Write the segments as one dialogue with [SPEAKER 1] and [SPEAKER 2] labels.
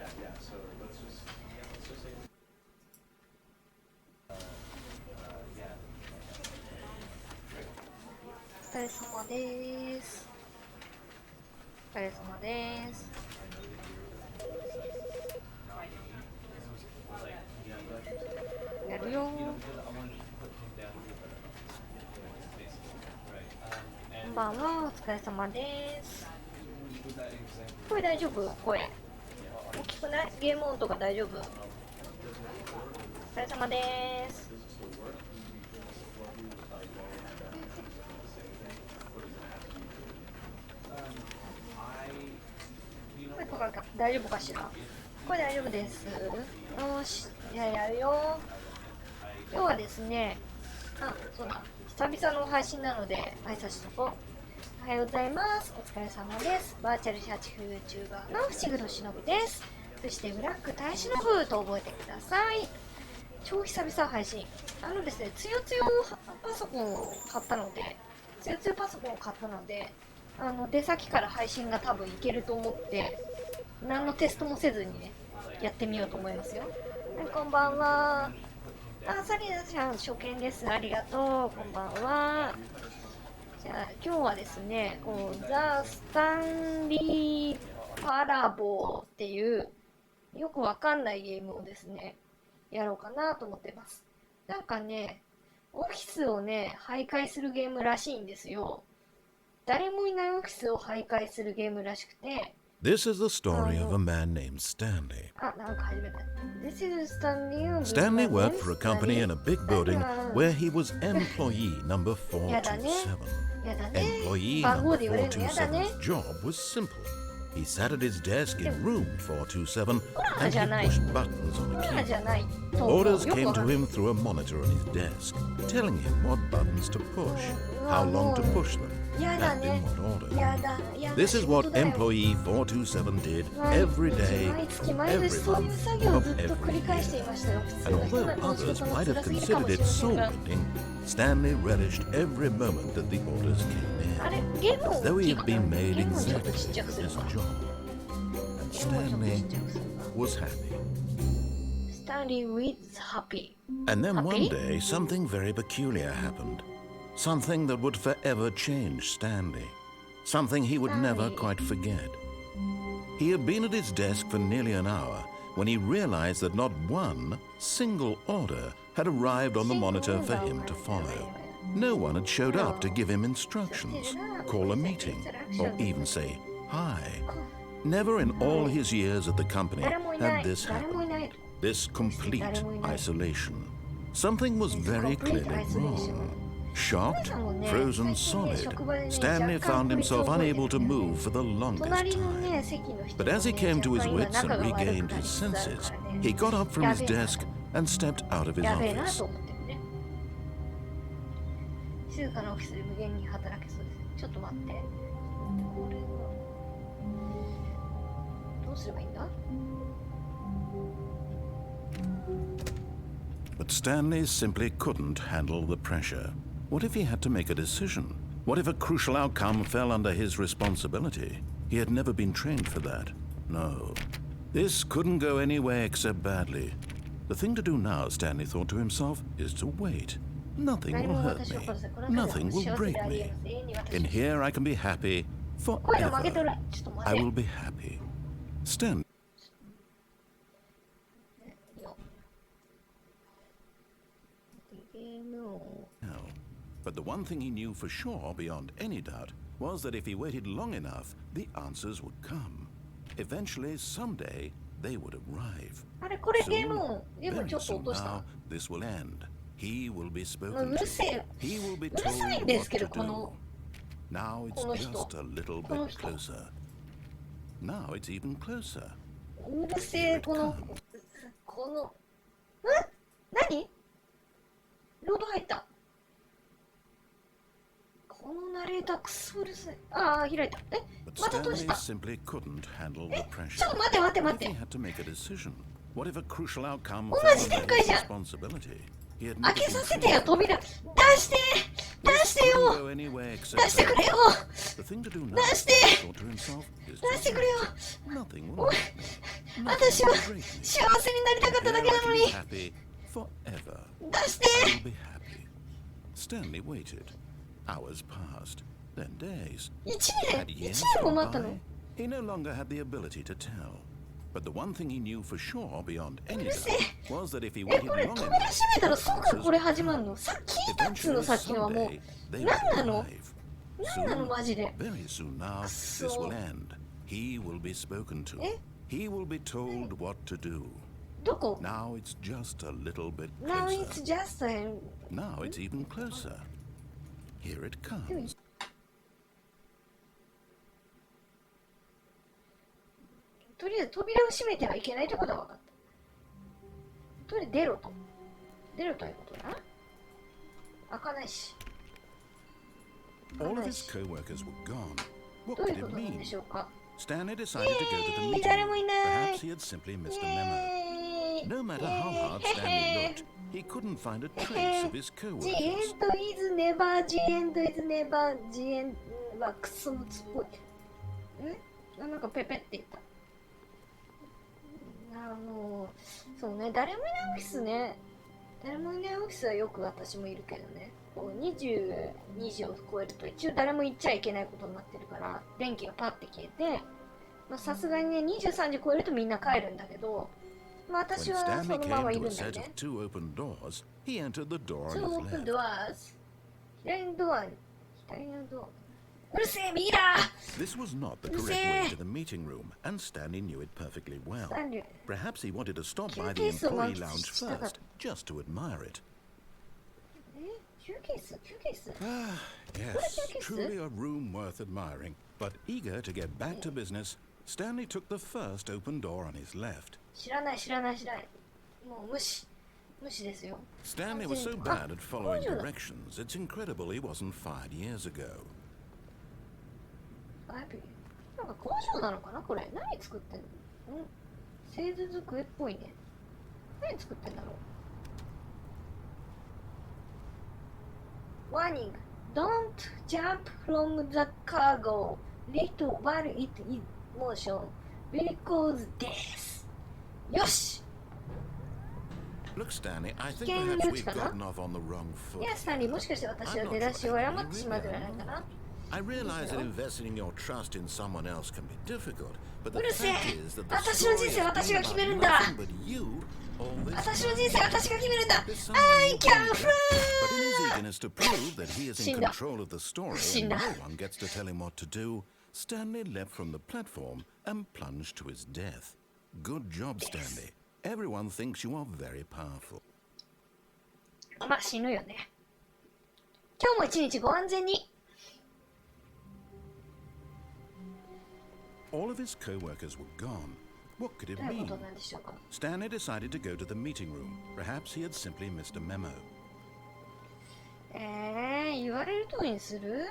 [SPEAKER 1] お疲れ様です。お疲れ様です。やるよ。こんばんは、お疲れ様です。声大丈夫？声大きくない？ゲーム音とか大丈夫？お疲れ様です。声とか大丈夫かしら？声大丈夫です。よし、じゃあやるよ。今日はですね、そうだ、久々の配信なので挨拶しとこう。おはようございます。お疲れ様です。バーチャル社畜 YouTuber の伏黒しのぶです。そしてブラック大使の風と覚えてください。超久々配信。ですね、つよつよパソコンを買ったので、出先から配信が多分いけると思って、何のテストもせずにね、やってみようと思いますよ。こんばんは。サリナちゃん、初見です。ありがとう。こんばんは。じゃあ、今日はですね、ザ・スタンリー・パラボーっていう、よくわかんないゲームをですね、やろうかなと思ってます。なんかね、オフィスをね、徘徊するゲームらしいんですよ。誰もいないオフィスを徘徊するゲームらしくて、
[SPEAKER 2] This is the story of a man named Stanley. Stanley worked for a company in a big building where he was employee number 427. Employee number 427's job was simple. He sat at his desk in room 427 and he pushed buttons on a keyboard. Orders came to him through a monitor on his desk, telling him what buttons to push, how long to push them, and in what order. This is what employee 427 did every day, every month of every year. And although others might have considered it soul-bending, Stanley relished every moment that the orders came in, as though he had been made exactly for this job. And Stanley was happy.
[SPEAKER 1] Stanley was happy.
[SPEAKER 2] And then one day, something very peculiar happened. Something that would forever change Stanley. Something he would never quite forget. He had been at his desk for nearly an hour when he realized that not one single order had arrived on the monitor for him to follow. No one had showed up to give him instructions, call a meeting, or even say hi. Never in all his years at the company had this happened. This complete isolation. Something was very clearly wrong. Shocked, frozen solid, Stanley found himself unable to move for the longest time. But as he came to his wits and regained his senses, he got up from his desk and stepped out of his office.
[SPEAKER 1] 静かなオフィスで無限に働けそうです。ちょっと待って。これはどうすればいいんだ？
[SPEAKER 2] But Stanley simply couldn't handle the pressure. What if he had to make a decision? What if a crucial outcome fell under his responsibility? He had never been trained for that. No. This couldn't go any way except badly. The thing to do now, Stanley thought to himself, is to wait. Nothing will hurt me. Nothing will break me. In here I can be happy forever. I will be happy. Stanley. But the one thing he knew for sure, beyond any doubt, was that if he waited long enough, the answers would come. Eventually, someday, they would arrive. Soon, very soon now, this will end. He will be spoken to. He will be told what to do. Now it's just a little bit closer. Now it's even closer. Here it comes.
[SPEAKER 1] 何？ロード入った。このナレータークソうるさい。ああ、開いた。また閉じた。ちょっと待って。同じ展開じゃん。開けさせてよ、扉。出してよ。出してくれよ。出してくれよ。私は幸せになりたかっただけなのに。
[SPEAKER 2] happy forever.
[SPEAKER 1] 出して。
[SPEAKER 2] You'll be happy. Stanley waited. Hours passed, then days.
[SPEAKER 1] 1
[SPEAKER 2] Had
[SPEAKER 1] 年
[SPEAKER 2] years
[SPEAKER 1] 1年も
[SPEAKER 2] gone
[SPEAKER 1] 待ったの。
[SPEAKER 2] by. He no longer had the ability to tell. But the one thing he knew for sure beyond any doubt was that if he
[SPEAKER 1] え、
[SPEAKER 2] waited
[SPEAKER 1] これ
[SPEAKER 2] long
[SPEAKER 1] 扉
[SPEAKER 2] enough,
[SPEAKER 1] 閉めたらすぐこれ始まるの。さっき聞いたっつうの、さっきのはも
[SPEAKER 2] someday
[SPEAKER 1] う。
[SPEAKER 2] they
[SPEAKER 1] 何
[SPEAKER 2] would
[SPEAKER 1] なの
[SPEAKER 2] arrive.
[SPEAKER 1] 何なの
[SPEAKER 2] Soon,
[SPEAKER 1] マジで。
[SPEAKER 2] very soon now, this will end. He will be spoken to.
[SPEAKER 1] え
[SPEAKER 2] He will be told what to do.
[SPEAKER 1] どこ
[SPEAKER 2] Now it's just a little bit
[SPEAKER 1] Now it's
[SPEAKER 2] closer.
[SPEAKER 1] just a...
[SPEAKER 2] Now it's even closer. Here it comes.
[SPEAKER 1] とりあえず扉を閉めてはいけないってことは分かった。とりあえず出ろと。出ろということだな。開かないし。
[SPEAKER 2] All of his co-workers were gone. What
[SPEAKER 1] どうい
[SPEAKER 2] could
[SPEAKER 1] うこ
[SPEAKER 2] it
[SPEAKER 1] となんで
[SPEAKER 2] mean?
[SPEAKER 1] しょうか。
[SPEAKER 2] Stanley decided to go to the meeting.
[SPEAKER 1] 誰もいない。
[SPEAKER 2] Perhaps he had simply missed a memo. No matter how hard Stanley looked, he couldn't find a trace of his
[SPEAKER 1] The
[SPEAKER 2] co-workers.
[SPEAKER 1] end is never, the end is never, the end はクソムツっぽい。なんかペペって言った。そうね、誰もいないオフィスね。誰もいないオフィスはよく私もいるけどね。こう22時を超えると一応誰も行っちゃいけないことになってるから、電気がパッて消えて、さすがにね、23時超えるとみんな帰るんだけど、私
[SPEAKER 2] When
[SPEAKER 1] はそ
[SPEAKER 2] Stanley
[SPEAKER 1] のまま
[SPEAKER 2] came
[SPEAKER 1] い
[SPEAKER 2] to
[SPEAKER 1] る
[SPEAKER 2] a
[SPEAKER 1] んだよ
[SPEAKER 2] set
[SPEAKER 1] ね
[SPEAKER 2] of。two open doors, he entered the door on
[SPEAKER 1] Two
[SPEAKER 2] his
[SPEAKER 1] open
[SPEAKER 2] left.
[SPEAKER 1] doors. 左のドア、左のドア。うるせえ、右だ
[SPEAKER 2] This was not the correct way to the meeting room, and Stanley knew it perfectly well.
[SPEAKER 1] スタンリー。
[SPEAKER 2] Perhaps he wanted to stop by the employee lounge first, just to admire it.
[SPEAKER 1] 休憩室休憩室
[SPEAKER 2] Ah, yes, truly a room worth admiring. But eager to get back to business, Stanley took the first open door on his left.
[SPEAKER 1] 知らない知らない知らない。もう無視。無視ですよ。
[SPEAKER 2] Stanley was so bad at following directions, it's incredible he wasn't fired years ago.
[SPEAKER 1] なんか工場なのかなこれ。何作ってんの製図机っぽいね。何作ってんだろう Warning! Don't jump from the cargo. Let while it is in motion. Because this. よし
[SPEAKER 2] Look, Stanley, I think perhaps we've gotten off on the wrong
[SPEAKER 1] い
[SPEAKER 2] foot.
[SPEAKER 1] や、スタンリー、もしかして私は出だしを誤ってしまうではないかな。
[SPEAKER 2] I realize that investing in your trust in someone else can be difficult, but the
[SPEAKER 1] うるせえ
[SPEAKER 2] fact is that the
[SPEAKER 1] 私の
[SPEAKER 2] story
[SPEAKER 1] 人生
[SPEAKER 2] has
[SPEAKER 1] 私が
[SPEAKER 2] been
[SPEAKER 1] 決める
[SPEAKER 2] about
[SPEAKER 1] んだ
[SPEAKER 2] nothing but you all this
[SPEAKER 1] 私の
[SPEAKER 2] time.
[SPEAKER 1] 人生私が決めるんだ
[SPEAKER 2] There's someone
[SPEAKER 1] I
[SPEAKER 2] you
[SPEAKER 1] can
[SPEAKER 2] can
[SPEAKER 1] fly!
[SPEAKER 2] But in his eagerness to prove that he is in
[SPEAKER 1] 死んだ
[SPEAKER 2] control of the story
[SPEAKER 1] 死ん
[SPEAKER 2] and
[SPEAKER 1] だ
[SPEAKER 2] no one gets to tell him what to do, Stanley leapt from the platform and plunged to his death. Good job, Stanley. Everyone thinks you are very powerful.
[SPEAKER 1] まあ死ぬよね。今日も一日ご安全に。
[SPEAKER 2] All of his co-workers were gone. What could it
[SPEAKER 1] どういうこ
[SPEAKER 2] mean?
[SPEAKER 1] となんでしょうか。
[SPEAKER 2] Stanley decided to go to the meeting room. Perhaps he had simply missed a memo.
[SPEAKER 1] 言われる通りにする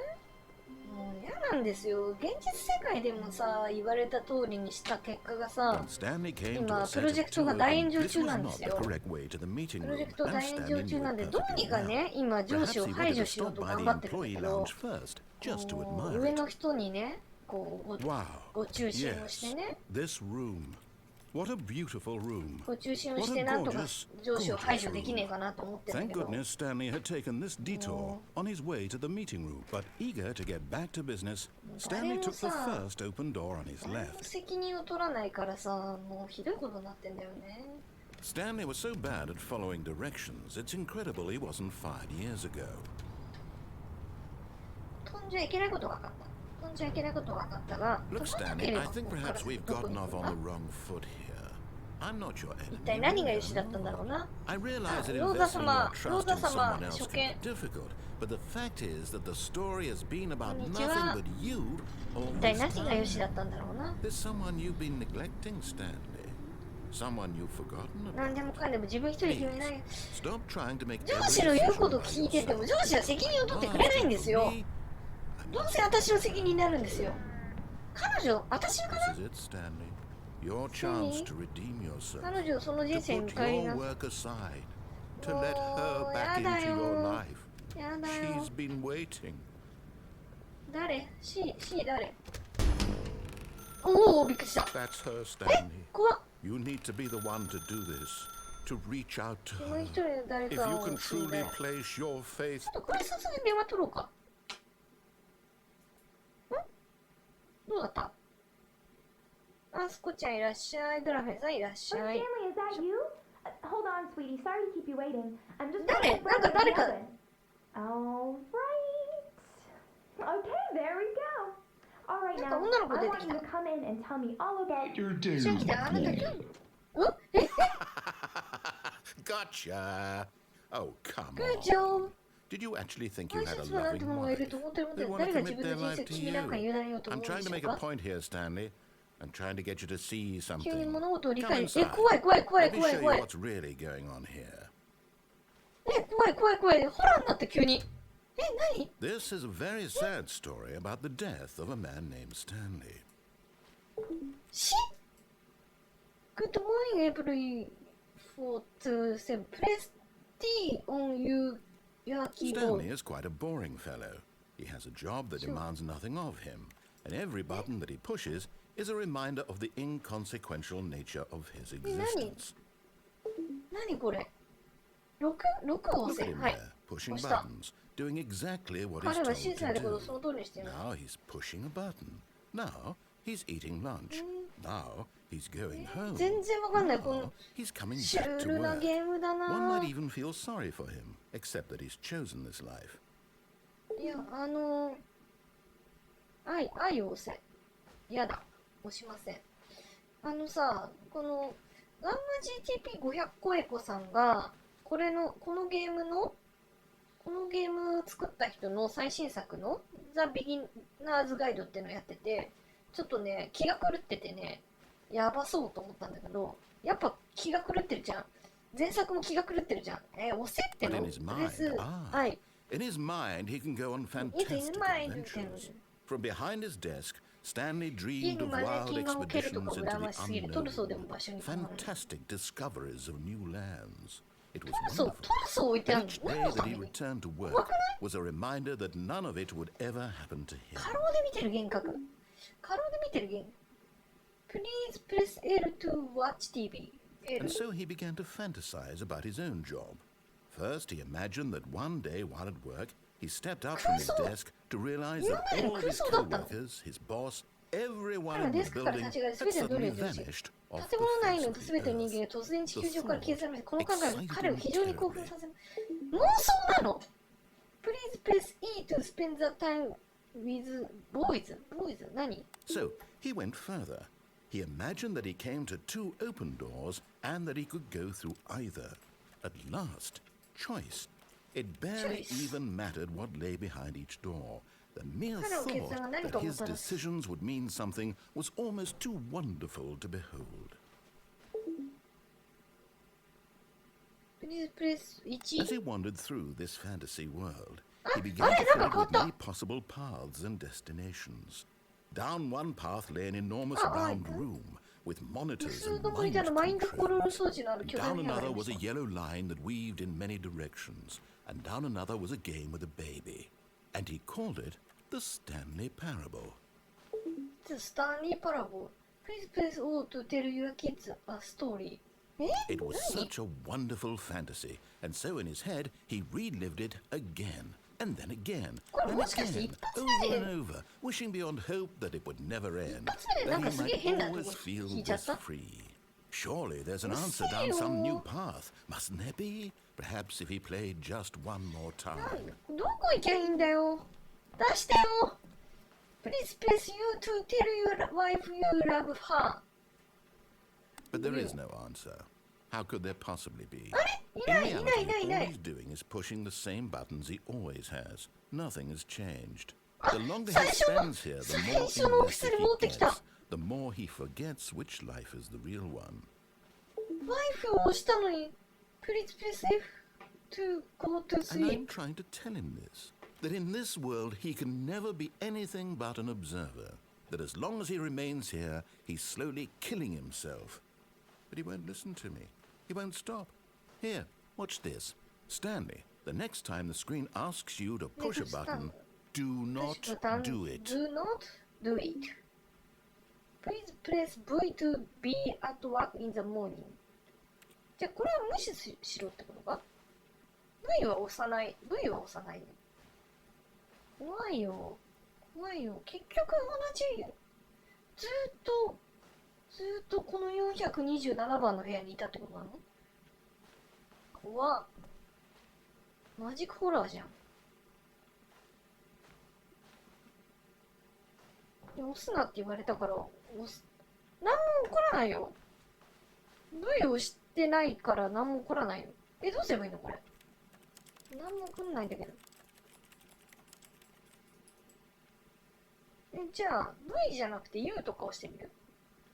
[SPEAKER 1] もう嫌なんですよ。現実世界でもさ、言われた通りにした結果がさ
[SPEAKER 2] When、Stanley came to
[SPEAKER 1] 今
[SPEAKER 2] a
[SPEAKER 1] プ
[SPEAKER 2] set
[SPEAKER 1] ロ
[SPEAKER 2] of
[SPEAKER 1] ジェクト
[SPEAKER 2] two
[SPEAKER 1] が大
[SPEAKER 2] open,
[SPEAKER 1] 炎上
[SPEAKER 2] this
[SPEAKER 1] 中
[SPEAKER 2] was
[SPEAKER 1] なんで
[SPEAKER 2] not
[SPEAKER 1] す
[SPEAKER 2] the
[SPEAKER 1] よ。
[SPEAKER 2] correct way to the meeting
[SPEAKER 1] プロジェ
[SPEAKER 2] room,
[SPEAKER 1] クト
[SPEAKER 2] and
[SPEAKER 1] 大炎上
[SPEAKER 2] Stanley
[SPEAKER 1] 中
[SPEAKER 2] knew
[SPEAKER 1] なんで
[SPEAKER 2] it
[SPEAKER 1] どうに
[SPEAKER 2] perfectly
[SPEAKER 1] か
[SPEAKER 2] well.
[SPEAKER 1] ね、今上司
[SPEAKER 2] Perhaps
[SPEAKER 1] を
[SPEAKER 2] he
[SPEAKER 1] 排
[SPEAKER 2] wanted
[SPEAKER 1] 除
[SPEAKER 2] to
[SPEAKER 1] しよう
[SPEAKER 2] stop
[SPEAKER 1] と
[SPEAKER 2] by
[SPEAKER 1] 頑
[SPEAKER 2] the
[SPEAKER 1] 張ってるんだ
[SPEAKER 2] employee
[SPEAKER 1] けど
[SPEAKER 2] lounge first, just to
[SPEAKER 1] もう
[SPEAKER 2] admire
[SPEAKER 1] 上の
[SPEAKER 2] it.
[SPEAKER 1] 人にね、こう
[SPEAKER 2] Wow.
[SPEAKER 1] ご中心をし
[SPEAKER 2] Yes,
[SPEAKER 1] てね、
[SPEAKER 2] this room. What a beautiful room.
[SPEAKER 1] ご中心をしてなんとか上司を排除できねえかなと思ってるん
[SPEAKER 2] Thank
[SPEAKER 1] だけど、
[SPEAKER 2] goodness Stanley had taken this detour on his way to the meeting room, but eager to get back to business, Stanley took the first open door on his
[SPEAKER 1] 誰も
[SPEAKER 2] left.
[SPEAKER 1] 責任を取らないからさ、もうひどいことになってんだよね。
[SPEAKER 2] Stanley was so bad at following directions, it's incredible he wasn't fired years ago.
[SPEAKER 1] 飛んじゃいけないことが分かった。飛んじゃいけないことが分かったが、
[SPEAKER 2] Look,
[SPEAKER 1] 飛ばなけ
[SPEAKER 2] Stanley,
[SPEAKER 1] れば
[SPEAKER 2] I
[SPEAKER 1] こ
[SPEAKER 2] think
[SPEAKER 1] こから
[SPEAKER 2] perhaps we've
[SPEAKER 1] どこ
[SPEAKER 2] gotten
[SPEAKER 1] に行
[SPEAKER 2] off
[SPEAKER 1] く
[SPEAKER 2] on
[SPEAKER 1] か
[SPEAKER 2] the wrong foot here. I'm not your
[SPEAKER 1] 一
[SPEAKER 2] enemy.
[SPEAKER 1] 体何が良しだったんだろうな。
[SPEAKER 2] I realize that
[SPEAKER 1] ローザ
[SPEAKER 2] investing in
[SPEAKER 1] 様
[SPEAKER 2] your
[SPEAKER 1] ロー
[SPEAKER 2] trust
[SPEAKER 1] ザ
[SPEAKER 2] in
[SPEAKER 1] 様
[SPEAKER 2] someone else
[SPEAKER 1] 初
[SPEAKER 2] can
[SPEAKER 1] 見
[SPEAKER 2] be difficult, but the fact is that the story has been about
[SPEAKER 1] こんにちは。
[SPEAKER 2] nothing but you all
[SPEAKER 1] 一体
[SPEAKER 2] this
[SPEAKER 1] 何が
[SPEAKER 2] time.
[SPEAKER 1] 良しだったんだろうな。
[SPEAKER 2] There's someone you've been neglecting, Stanley. Someone you've forgotten
[SPEAKER 1] 何
[SPEAKER 2] about.
[SPEAKER 1] でもかんでも自分一人で決めない。
[SPEAKER 2] Stop trying to make
[SPEAKER 1] 上
[SPEAKER 2] every
[SPEAKER 1] 司の言うこ
[SPEAKER 2] decision
[SPEAKER 1] と
[SPEAKER 2] by
[SPEAKER 1] 聞いてても
[SPEAKER 2] yourself.
[SPEAKER 1] 上司は責任を取ってくれないんですよ。
[SPEAKER 2] Me,
[SPEAKER 1] どうせ私の責任になるんですよ。彼女、私か
[SPEAKER 2] this
[SPEAKER 1] な
[SPEAKER 2] is it, Stanley. Your chance to redeem yourself.
[SPEAKER 1] 彼女をその人
[SPEAKER 2] To
[SPEAKER 1] 生に
[SPEAKER 2] put
[SPEAKER 1] 帰り
[SPEAKER 2] your
[SPEAKER 1] な。
[SPEAKER 2] work aside. To let her
[SPEAKER 1] もう
[SPEAKER 2] back
[SPEAKER 1] やだ
[SPEAKER 2] into your
[SPEAKER 1] よ
[SPEAKER 2] life.
[SPEAKER 1] やだよ
[SPEAKER 2] She's been waiting.
[SPEAKER 1] 誰 ?C 誰おおびっくりした。
[SPEAKER 2] That's her, Stanley.
[SPEAKER 1] 怖っ
[SPEAKER 2] You need to be the one to do this, to reach out to
[SPEAKER 1] もう
[SPEAKER 2] her.
[SPEAKER 1] 一人誰
[SPEAKER 2] If
[SPEAKER 1] か
[SPEAKER 2] you
[SPEAKER 1] を
[SPEAKER 2] can
[SPEAKER 1] 死ん
[SPEAKER 2] truly
[SPEAKER 1] で。
[SPEAKER 2] place your faith.
[SPEAKER 1] ちょっとこれさすがに電話取ろうか。んどうだった？あすこちゃんいらっしゃい。ドラフェンさんいらっし
[SPEAKER 3] Oh,
[SPEAKER 1] ゃい。
[SPEAKER 3] Stanley, is that you? Hold on, sweetie. Sorry to keep you waiting. I'm just
[SPEAKER 1] 誰？
[SPEAKER 3] putting
[SPEAKER 1] なんか
[SPEAKER 3] bread
[SPEAKER 1] 誰
[SPEAKER 3] in
[SPEAKER 1] か。
[SPEAKER 3] the oven. All right. Okay, there we go. All right, now, I want you to come in and tell me all about your
[SPEAKER 1] 一緒に来てあなた今日。ん？え？
[SPEAKER 2] Gotcha. Oh, come
[SPEAKER 1] Good
[SPEAKER 2] on.
[SPEAKER 1] job.
[SPEAKER 2] Did you actually think
[SPEAKER 1] 挨
[SPEAKER 2] you had a
[SPEAKER 1] 拶はなんて
[SPEAKER 2] loving
[SPEAKER 1] ものがいる
[SPEAKER 2] wife?
[SPEAKER 1] と思ってるの
[SPEAKER 2] They
[SPEAKER 1] で、
[SPEAKER 2] want
[SPEAKER 1] 誰
[SPEAKER 2] to
[SPEAKER 1] が自
[SPEAKER 2] commit
[SPEAKER 1] 分
[SPEAKER 2] their
[SPEAKER 1] の人
[SPEAKER 2] life
[SPEAKER 1] 生
[SPEAKER 2] to
[SPEAKER 1] 君なんか委
[SPEAKER 2] you.
[SPEAKER 1] ねようと思
[SPEAKER 2] I'm
[SPEAKER 1] うんで
[SPEAKER 2] trying
[SPEAKER 1] し
[SPEAKER 2] to
[SPEAKER 1] ょう
[SPEAKER 2] make a
[SPEAKER 1] か？
[SPEAKER 2] point here, Stanley. I'm trying to get you to see
[SPEAKER 1] 急に
[SPEAKER 2] something.
[SPEAKER 1] 物事を理
[SPEAKER 2] Come
[SPEAKER 1] 解。え、
[SPEAKER 2] inside.
[SPEAKER 1] 怖い怖い怖い
[SPEAKER 2] Let me
[SPEAKER 1] 怖い
[SPEAKER 2] show
[SPEAKER 1] 怖
[SPEAKER 2] you
[SPEAKER 1] い。
[SPEAKER 2] what's really going on here.
[SPEAKER 1] え、怖い怖い怖い。ホラーになって急に。え、何？
[SPEAKER 2] This is a very sad story about the death of a man named Stanley.
[SPEAKER 1] し Good morning, every 427. Press T on your keyboard.
[SPEAKER 2] Stanley is quite a boring fellow. He has a job that demands nothing of him, and every button that he pushes is a reminder of the inconsequential nature of his existence.
[SPEAKER 1] 何これ？6を
[SPEAKER 2] Look
[SPEAKER 1] 押
[SPEAKER 2] at
[SPEAKER 1] せ。
[SPEAKER 2] him
[SPEAKER 1] はい。
[SPEAKER 2] there, pushing
[SPEAKER 1] 押した。
[SPEAKER 2] buttons, doing exactly what he's
[SPEAKER 1] 彼は
[SPEAKER 2] told
[SPEAKER 1] 小さい
[SPEAKER 2] to
[SPEAKER 1] ことをその
[SPEAKER 2] do.
[SPEAKER 1] 通りにしている。
[SPEAKER 2] Now he's pushing a button. Now he's eating lunch. Now he's going home.
[SPEAKER 1] 全然わかんない。こ
[SPEAKER 2] Now
[SPEAKER 1] の
[SPEAKER 2] he's coming
[SPEAKER 1] シュ
[SPEAKER 2] back
[SPEAKER 1] ー
[SPEAKER 2] to
[SPEAKER 1] ルな
[SPEAKER 2] work.
[SPEAKER 1] ゲームだ
[SPEAKER 2] One
[SPEAKER 1] な
[SPEAKER 2] might。even feel sorry for him, except that he's chosen this life.
[SPEAKER 1] いや、愛を押せ。やだ。押しません。さ、この、ガンマ GTP500 コエコさんが、このゲーム作った人の最新作のザ・ビギナーズガイドっていうのをやってて、ちょっとね、気が狂っててね、やばそうと思ったんだけど、やっぱ気が狂ってるじゃん。前作も気が狂ってるじゃん。押せって
[SPEAKER 2] But
[SPEAKER 1] の
[SPEAKER 2] in his
[SPEAKER 1] プレ
[SPEAKER 2] mind,
[SPEAKER 1] ス、
[SPEAKER 2] ah,
[SPEAKER 1] はい。
[SPEAKER 2] in his mind, he can go on
[SPEAKER 1] It's in
[SPEAKER 2] fantastic
[SPEAKER 1] mind,
[SPEAKER 2] adventures. From behind his desk, Stanley
[SPEAKER 1] 家
[SPEAKER 2] dreamed
[SPEAKER 1] に
[SPEAKER 2] of
[SPEAKER 1] マネ
[SPEAKER 2] wild
[SPEAKER 1] キンが置けるとか
[SPEAKER 2] expeditions
[SPEAKER 1] 羨
[SPEAKER 2] into
[SPEAKER 1] ましすぎ
[SPEAKER 2] the
[SPEAKER 1] る。トルソーでも
[SPEAKER 2] unknown,
[SPEAKER 1] 場所に頼む。
[SPEAKER 2] fantastic discoveries of new lands. It was
[SPEAKER 1] ト
[SPEAKER 2] wonderful.
[SPEAKER 1] ルソー置いてあ
[SPEAKER 2] But
[SPEAKER 1] る
[SPEAKER 2] each
[SPEAKER 1] の。何
[SPEAKER 2] day
[SPEAKER 1] のた
[SPEAKER 2] that
[SPEAKER 1] め
[SPEAKER 2] he
[SPEAKER 1] に？
[SPEAKER 2] returned to
[SPEAKER 1] 怖
[SPEAKER 2] work
[SPEAKER 1] くない？
[SPEAKER 2] was a reminder that none of it would ever happen to
[SPEAKER 1] 過
[SPEAKER 2] him.
[SPEAKER 1] 労で見てる幻覚。過労で見てる幻覚。Please press L to watch TV. L
[SPEAKER 2] And so he began to fantasize about his own job. First, he imagined that one day while at work, he stepped up from his desk to realize that all of his co-workers, his boss, everyone
[SPEAKER 1] 彼は
[SPEAKER 2] in
[SPEAKER 1] デ
[SPEAKER 2] the
[SPEAKER 1] スクから
[SPEAKER 2] building
[SPEAKER 1] 立ち上がり、
[SPEAKER 2] had
[SPEAKER 1] 全ての努
[SPEAKER 2] suddenly
[SPEAKER 1] 力をし、
[SPEAKER 2] vanished off
[SPEAKER 1] 建
[SPEAKER 2] the
[SPEAKER 1] 物内
[SPEAKER 2] face
[SPEAKER 1] の
[SPEAKER 2] of
[SPEAKER 1] 全ての
[SPEAKER 2] the
[SPEAKER 1] 人間
[SPEAKER 2] earth.
[SPEAKER 1] が突然地球上から消え去られました。この考えが
[SPEAKER 2] excited
[SPEAKER 1] 彼を
[SPEAKER 2] him
[SPEAKER 1] 非常に興奮
[SPEAKER 2] terribly.
[SPEAKER 1] させます。妄想なの。 Please press E to spend the time with boys. Boys 何？
[SPEAKER 2] So he went further. He imagined that he came to two open doors and that he could go through either. At last, choice. It barely
[SPEAKER 1] Choice.
[SPEAKER 2] even mattered what lay behind each door. The mere
[SPEAKER 1] 彼の決断が
[SPEAKER 2] thought
[SPEAKER 1] 何か
[SPEAKER 2] that
[SPEAKER 1] をも
[SPEAKER 2] his
[SPEAKER 1] たらす。
[SPEAKER 2] decisions would mean something was almost too wonderful to behold.
[SPEAKER 1] Please press 1。
[SPEAKER 2] As he wandered through this fantasy world, he
[SPEAKER 1] Ah,
[SPEAKER 2] began to
[SPEAKER 1] ah,
[SPEAKER 2] fill it with
[SPEAKER 1] nakakauta.
[SPEAKER 2] many possible paths and destinations. Down one path lay an enormous
[SPEAKER 1] Ah,
[SPEAKER 2] round
[SPEAKER 1] ah,
[SPEAKER 2] room with
[SPEAKER 1] 無
[SPEAKER 2] monitors
[SPEAKER 1] 数
[SPEAKER 2] and
[SPEAKER 1] のモニ
[SPEAKER 2] mind
[SPEAKER 1] ターのマインドコントロール
[SPEAKER 2] controls.
[SPEAKER 1] 装置のある巨大
[SPEAKER 2] Down
[SPEAKER 1] な部屋があ
[SPEAKER 2] another
[SPEAKER 1] りま
[SPEAKER 2] was
[SPEAKER 1] し
[SPEAKER 2] a
[SPEAKER 1] た。
[SPEAKER 2] yellow line that weaved in many directions, and down another was a game with a baby. And he called it the Stanley Parable.
[SPEAKER 1] スタンリーパラボ。Please press O to tell your kids a story. え？
[SPEAKER 2] It was
[SPEAKER 1] 何？
[SPEAKER 2] such a wonderful fantasy, and so in his head he relived it again, and then again,
[SPEAKER 1] Well,
[SPEAKER 2] and
[SPEAKER 1] what's this?
[SPEAKER 2] again,
[SPEAKER 1] That's
[SPEAKER 2] over
[SPEAKER 1] it.
[SPEAKER 2] and over, wishing beyond hope that it would never end,
[SPEAKER 1] That's it.
[SPEAKER 2] that he
[SPEAKER 1] なんかすげえ
[SPEAKER 2] might
[SPEAKER 1] 変なとこ
[SPEAKER 2] always feel
[SPEAKER 1] 聞いちゃっ
[SPEAKER 2] this
[SPEAKER 1] た。
[SPEAKER 2] free. Surely there's an
[SPEAKER 1] うっ
[SPEAKER 2] answer
[SPEAKER 1] せえ
[SPEAKER 2] down
[SPEAKER 1] よ。
[SPEAKER 2] some new path, mustn't there be? Perhaps if he played just one more
[SPEAKER 1] なん
[SPEAKER 2] time.
[SPEAKER 1] どこ行きゃいいんだよ。出してよ。Please press U to tell your wife you love her.
[SPEAKER 2] But there is no answer. How could there possibly be?
[SPEAKER 1] あれ？い
[SPEAKER 2] In
[SPEAKER 1] ないいないい
[SPEAKER 2] reality,
[SPEAKER 1] ないいな
[SPEAKER 2] all
[SPEAKER 1] い。
[SPEAKER 2] he's doing is pushing the same buttons he always has. Nothing has changed. The longer he
[SPEAKER 1] 最初の
[SPEAKER 2] spends here, the
[SPEAKER 1] 最
[SPEAKER 2] more
[SPEAKER 1] 初のオフィス
[SPEAKER 2] invested
[SPEAKER 1] に
[SPEAKER 2] he
[SPEAKER 1] 戻ってきた。
[SPEAKER 2] gets, the more he forgets which life is the real one.
[SPEAKER 1] ワイフを押したのに。Please press F to go to
[SPEAKER 2] And I'm
[SPEAKER 1] sleep.
[SPEAKER 2] trying to tell him this, that in this world he can never be anything but an observer, that as long as he remains here, he's slowly killing himself. But he won't listen to me. He won't stop. Here, watch this. Stanley, the next time the screen asks you to push a
[SPEAKER 1] Next
[SPEAKER 2] button,
[SPEAKER 1] time.
[SPEAKER 2] do not
[SPEAKER 1] Push button.
[SPEAKER 2] do it.
[SPEAKER 1] Do not do it. Please press V to be at work in the morning. じゃあこれは無視しろってことか？ V は押さない。V は押さない。怖いよ。怖いよ。結局同じ。ずっとこの427番の部屋にいたってことなの？怖っ。マジックホラーじゃん。押すなって言われたから、何も起こらないよ。V を押してないから何も起こらないよ。どうすればいいのこれ。何も起こんないんだけど。じゃあ、V じゃなくて U とか押してみる。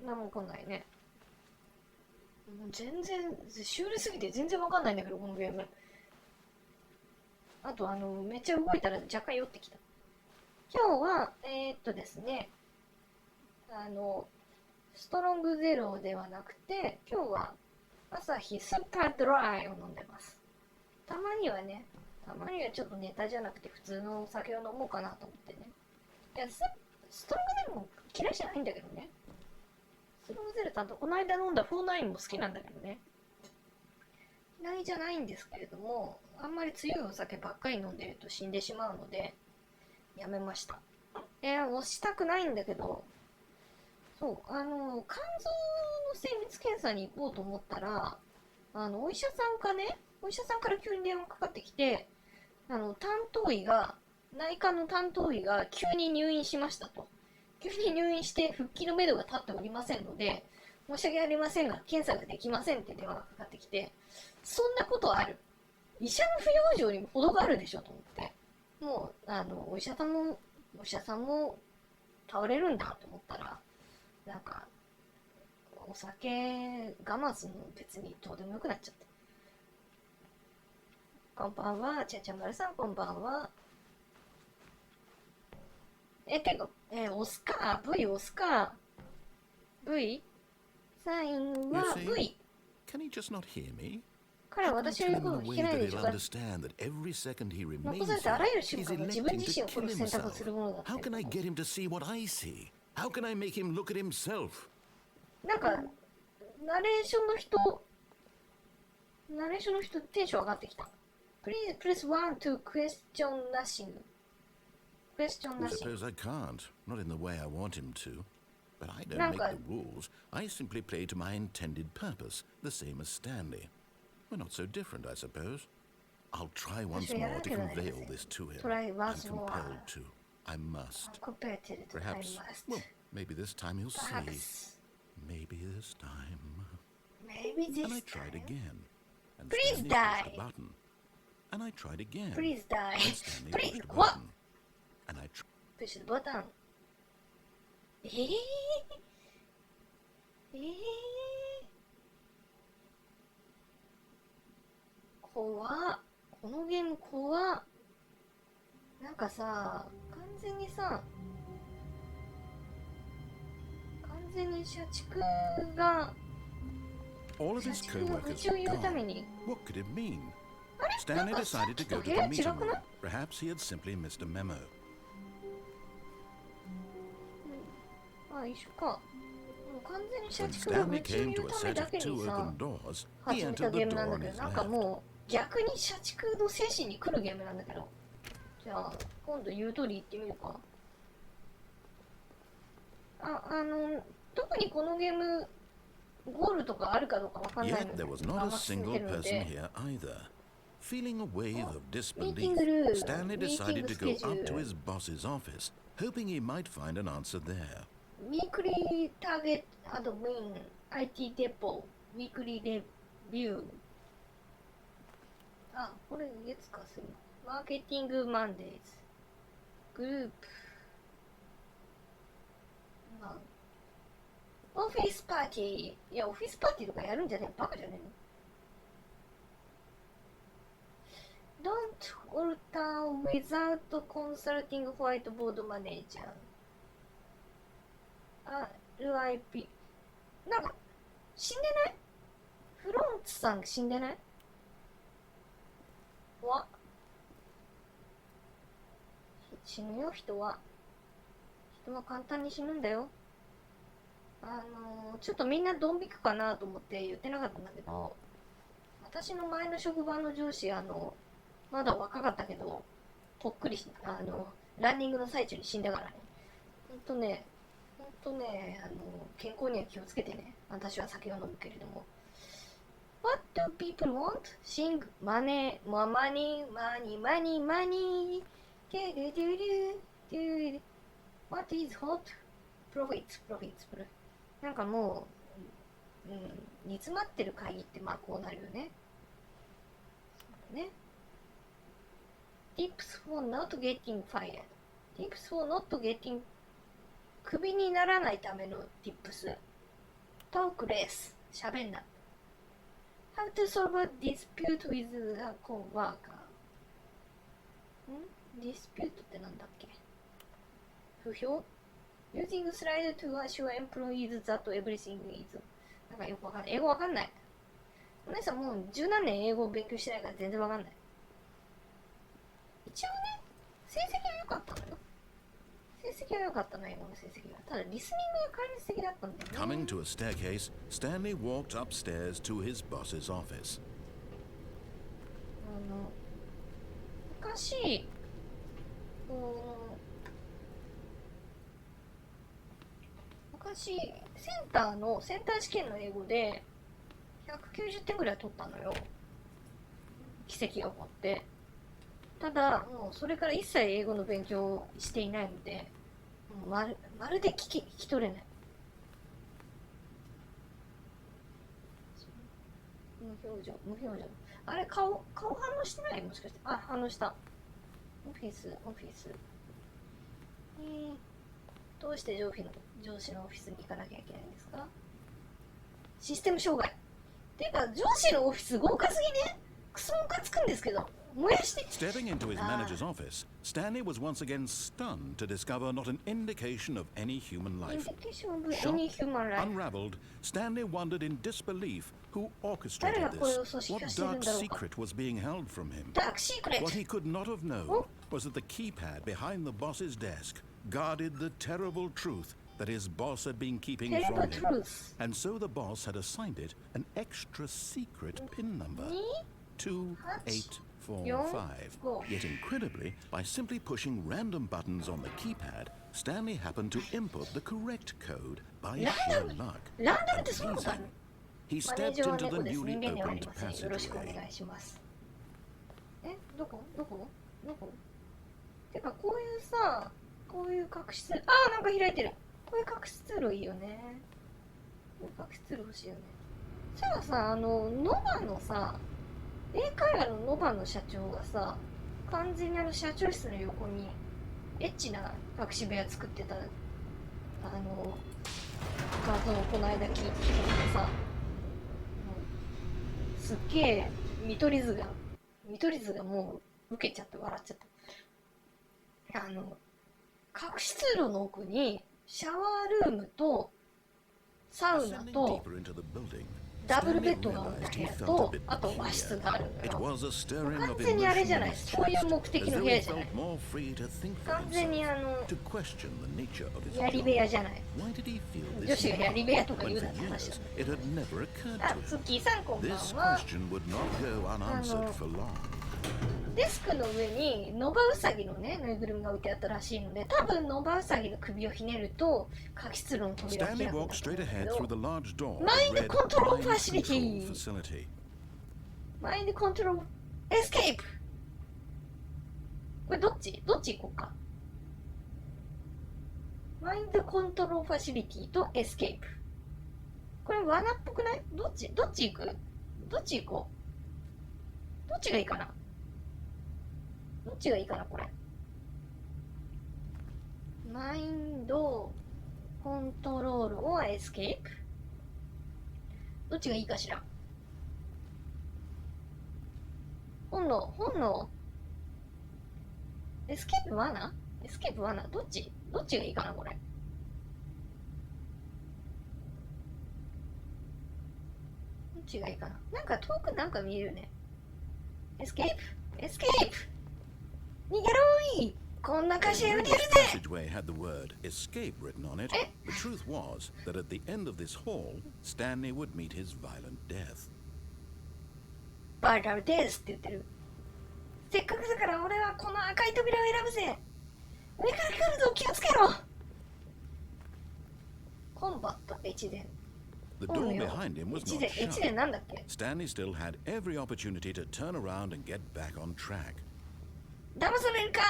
[SPEAKER 1] 何も起こんないね。もう全然、シュールすぎて全然わかんないんだけど、このゲーム。あと、めっちゃ動いたら若干酔ってきた。今日は、ですね、ストロングゼロではなくて、今日は、朝日スーパードライを飲んでます。たまにはちょっとネタじゃなくて普通のお酒を飲もうかなと思ってね。いや、ストロングゼロも嫌いじゃないんだけどね。ストロングゼロとあとこの間飲んだ49も好きなんだけどね。嫌いじゃないんですけれども、あんまり強いお酒ばっかり飲んでると死んでしまうので、やめました。押したくないんだけど、そう、肝臓の精密検査に行こうと思ったら、お医者さんから急に電話かかってきて、内科の担当医が急に入院しましたと。急に入院して復帰のめどが立っておりませんので、申し訳ありませんが、検査ができませんって電話がかかってきて、そんなことある。医者の不養生にも程があるでしょと思って。もう、お医者さんも倒れるんだと思ったら、なんか、お酒我慢するの別にどうでもよくなっちゃった。こんばんは、ちゃちゃまるさん、こんばんは。てか、押すか ?V 押すか ?V? サインは V。Can
[SPEAKER 2] he just not hear me?
[SPEAKER 1] 彼は私の言うことを聞けないでしょうか。残されたあらゆる瞬間は自分自身を殺す選択をするものだった。
[SPEAKER 2] How can I get him to see what I see? How can I make him look at himself?
[SPEAKER 1] なんか、ナレーションの人テンション上がってきた。Please press 1 to question nothing. Question
[SPEAKER 2] I
[SPEAKER 1] nothing.
[SPEAKER 2] suppose I can't. Not in the way I want him to. But I don't make the rules. I simply play to my intended purpose, the same as Stanley. We're not so different, I suppose. I'll try once more to convey all this to him. I'm compelled to. I must. Perhaps, well, maybe this time he'll see. Maybe this time. And I tried again. And
[SPEAKER 1] Please
[SPEAKER 2] Stanley
[SPEAKER 1] die.
[SPEAKER 2] pushed a button. And I tried again.
[SPEAKER 1] Please die.
[SPEAKER 2] And Stanley
[SPEAKER 1] Please,
[SPEAKER 2] pushed a
[SPEAKER 1] what?
[SPEAKER 2] button. And I
[SPEAKER 1] Push the button. 怖っ。このゲーム怖っ。なんかさ、完全に社畜が
[SPEAKER 2] All of his co-workers were gone. What could it mean? Stanley decided to go to the meeting room. Perhaps he had simply missed a memo.
[SPEAKER 1] あ、一緒か。もう完全に社
[SPEAKER 2] When
[SPEAKER 1] 畜が
[SPEAKER 2] Stanley
[SPEAKER 1] 夢中に
[SPEAKER 2] came
[SPEAKER 1] いる
[SPEAKER 2] to a
[SPEAKER 1] ため
[SPEAKER 2] set
[SPEAKER 1] だ
[SPEAKER 2] of
[SPEAKER 1] け
[SPEAKER 2] two
[SPEAKER 1] にさ、
[SPEAKER 2] open doors,
[SPEAKER 1] 始
[SPEAKER 2] he
[SPEAKER 1] め
[SPEAKER 2] entered
[SPEAKER 1] た
[SPEAKER 2] the
[SPEAKER 1] ゲームなん
[SPEAKER 2] door
[SPEAKER 1] だ
[SPEAKER 2] on
[SPEAKER 1] け
[SPEAKER 2] his
[SPEAKER 1] ど、なんか
[SPEAKER 2] left.
[SPEAKER 1] もう逆に社畜の精神に来るゲームなんだけど。じゃあ、今度言う通り言ってみるか。特にこのゲーム、ゴールとかあるかどうかわかんないの
[SPEAKER 2] Yet
[SPEAKER 1] で、
[SPEAKER 2] there was
[SPEAKER 1] あ
[SPEAKER 2] not
[SPEAKER 1] ん
[SPEAKER 2] a
[SPEAKER 1] ま進め
[SPEAKER 2] single
[SPEAKER 1] てるの
[SPEAKER 2] person
[SPEAKER 1] で。
[SPEAKER 2] here either. Feeling a wave of
[SPEAKER 1] ミーティン
[SPEAKER 2] disbelief,
[SPEAKER 1] グルーム、
[SPEAKER 2] Stanley
[SPEAKER 1] ミーティン
[SPEAKER 2] decided
[SPEAKER 1] グ
[SPEAKER 2] to
[SPEAKER 1] ス
[SPEAKER 2] go
[SPEAKER 1] ケジュ
[SPEAKER 2] up
[SPEAKER 1] ー
[SPEAKER 2] to
[SPEAKER 1] ル、
[SPEAKER 2] his boss's office, hoping he might find an answer there.
[SPEAKER 1] ウィークリーターゲットアドミン、IT デポ、ウィークリーレビュー。あ、これ月かする。マーケティングマンデーズ。グループ。まあ、オフィスパーティー。いや、オフィスパーティーとかやるんじゃねえ。バカじゃねえの。Don't alter without consulting whiteboard manager. RIP。なんか、死んでない？フロンツさん死んでない？死ぬよ、人は。人は簡単に死ぬんだよ。ちょっとみんなドン引くかなと思って言ってなかったんだけど、私の前の職場の上司、まだ若かったけど、ぽっくりランニングの最中に死んだからね。ほんとね、健康には気をつけてね。私は酒を飲むけれども。What do people want? Sing money, more money, money, money, money. What is hot? Profits, profits. なんかもう、煮詰まってる会議ってまあこうなるよね。そうね。Tips for not getting fired. Tips for not getting クビにならないための tips。Talk less. 喋んな。How to solve a dispute with a coworker. dispute ってなんだっけ？不評？ Using slide to assure employees that everything is なんかよくわかんない。英語わかんない。お姉さんもう十何年英語を勉強してないから全然わかんない。一応ね、成績は良かったのよ。成績は良かったの、英語の成績は。ただリスニングが壊滅的だったんだよね。
[SPEAKER 2] Coming to a staircase, Stanley walked upstairs to his boss's office.
[SPEAKER 1] 昔、センター試験の英語で190点ぐらい取ったのよ。奇跡が起こって。ただ、もうそれから一切英語の勉強をしていないので、もうまるで聞き取れない。無表情。あれ、顔反応してない？もしかして。あ、反応した。オフィス。どうして上司のオフィスに行かなきゃいけないんですか？システム障害。てか、上司のオフィス豪華すぎね？クソムカつくんですけど。燃やして。
[SPEAKER 2] Stepping into his manager's office, Stanley was once again stunned to discover not an indication of any human life. Unraveled, Stanley wondered in disbelief who orchestrated this. What dark secret was being held from him? What he could not have known was that the keypad behind the boss's desk guarded the terrible truth that his boss had been keeping from him. And so the boss had assigned it an extra secret PIN number. 2845. Yet incredibly, by simply pushing random buttons on the keypad, Stanley happened to input the correct code by sheer luck. Amazing. He stepped into the newly opened passageway.
[SPEAKER 1] どこてかこういう隠し通路、なんか開いてる。こういう隠し通路いいよね。こういう隠し通路欲しいよね。じゃあさ、ノバのさ、英会話のノバの社長がさ、完全に社長室の横にエッチな隠し部屋作ってた画像をこの間聞いてきたのでさ、すっげえ見取り図がもう受けちゃって笑っちゃった。隠し通路の奥にシャワールームとサウナとダブルベッドがある部屋と、あと和室があるのよ。完全にあれじゃない。そういう目的の部屋じゃない。完全にやり部屋じゃない。女子がやり部屋とか言うなって話だ。ツッキーさんこんばんは。デスクの上にノバウサギのね、ぬいぐるみが置いてあったらしいので、多分ノバウサギの首をひねると隠し通路の扉が開くんだと思うんだけど、マインドコントロールファシリティ、マインドコントロールエスケープ。これどっち行こうか。マインドコントロールファシリティとエスケープ。これ罠っぽくない？どっち行く？どっち行こう？どっちがいいかな？どっちがいいかなこれ。マインドコントロールをエスケープ。どっちがいいかしら。本能エスケープ罠どっちがいいかなこれ。どっちがいいかな。なんか遠くなんか見えるよね。エスケープ逃げろーい。こんな歌詞
[SPEAKER 2] The
[SPEAKER 1] 打てる
[SPEAKER 2] British
[SPEAKER 1] ね。
[SPEAKER 2] passageway had the word escape written on it. The truth was that at the end of this hall, Stanley would meet his violent death.
[SPEAKER 1] バーチャルですって言ってる。せっかくだから俺はこの赤い扉を選ぶぜ。上から来るぞ、気をつけろ。コンバット越前。
[SPEAKER 2] The door behind him was
[SPEAKER 1] 越
[SPEAKER 2] not
[SPEAKER 1] 前、越前
[SPEAKER 2] shut.
[SPEAKER 1] なんだっけ。
[SPEAKER 2] Stanley still had every opportunity to turn around and get back on track.
[SPEAKER 1] 騙されるかー。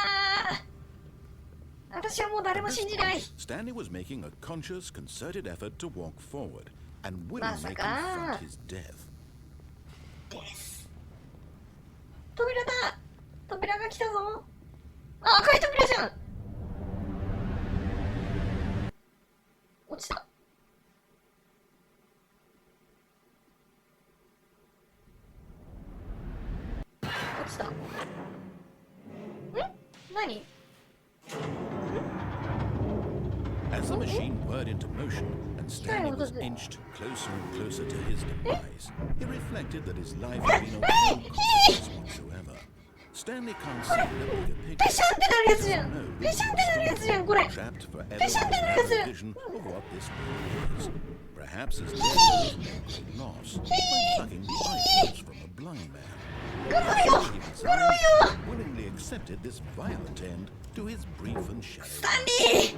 [SPEAKER 1] 私はもう誰も信じない。
[SPEAKER 2] Stanley was making a conscious, concerted effort to walk forward and willingly
[SPEAKER 1] まさか。
[SPEAKER 2] confront his death.
[SPEAKER 1] です。扉だ。扉が来たぞ。あ、赤い扉じゃん。落ちた。落ちた。ん？何？
[SPEAKER 2] As the machine whirred into motion and Stanley was inched closer and closer to his demise, he reflected that his life had been of no consequence whatsoever. Stanley can't see the bigger
[SPEAKER 1] ペシ
[SPEAKER 2] picture.
[SPEAKER 1] ャンってなるやつじ
[SPEAKER 2] He
[SPEAKER 1] ゃ
[SPEAKER 2] doesn't
[SPEAKER 1] ん。
[SPEAKER 2] know
[SPEAKER 1] ペ
[SPEAKER 2] that
[SPEAKER 1] シャンってなるやつじゃん、これ。
[SPEAKER 2] he's trapped forever in
[SPEAKER 1] Peşin
[SPEAKER 2] his
[SPEAKER 1] dönüyorsun.
[SPEAKER 2] narrow vision of what this world is. Perhaps his death was no great loss, like plucking the eyeballs from a blind man.
[SPEAKER 1] 来るよ。
[SPEAKER 2] He
[SPEAKER 1] 来るよ。
[SPEAKER 2] resigned, willingly accepted this violent end to his brief and shallow
[SPEAKER 1] スタンリー。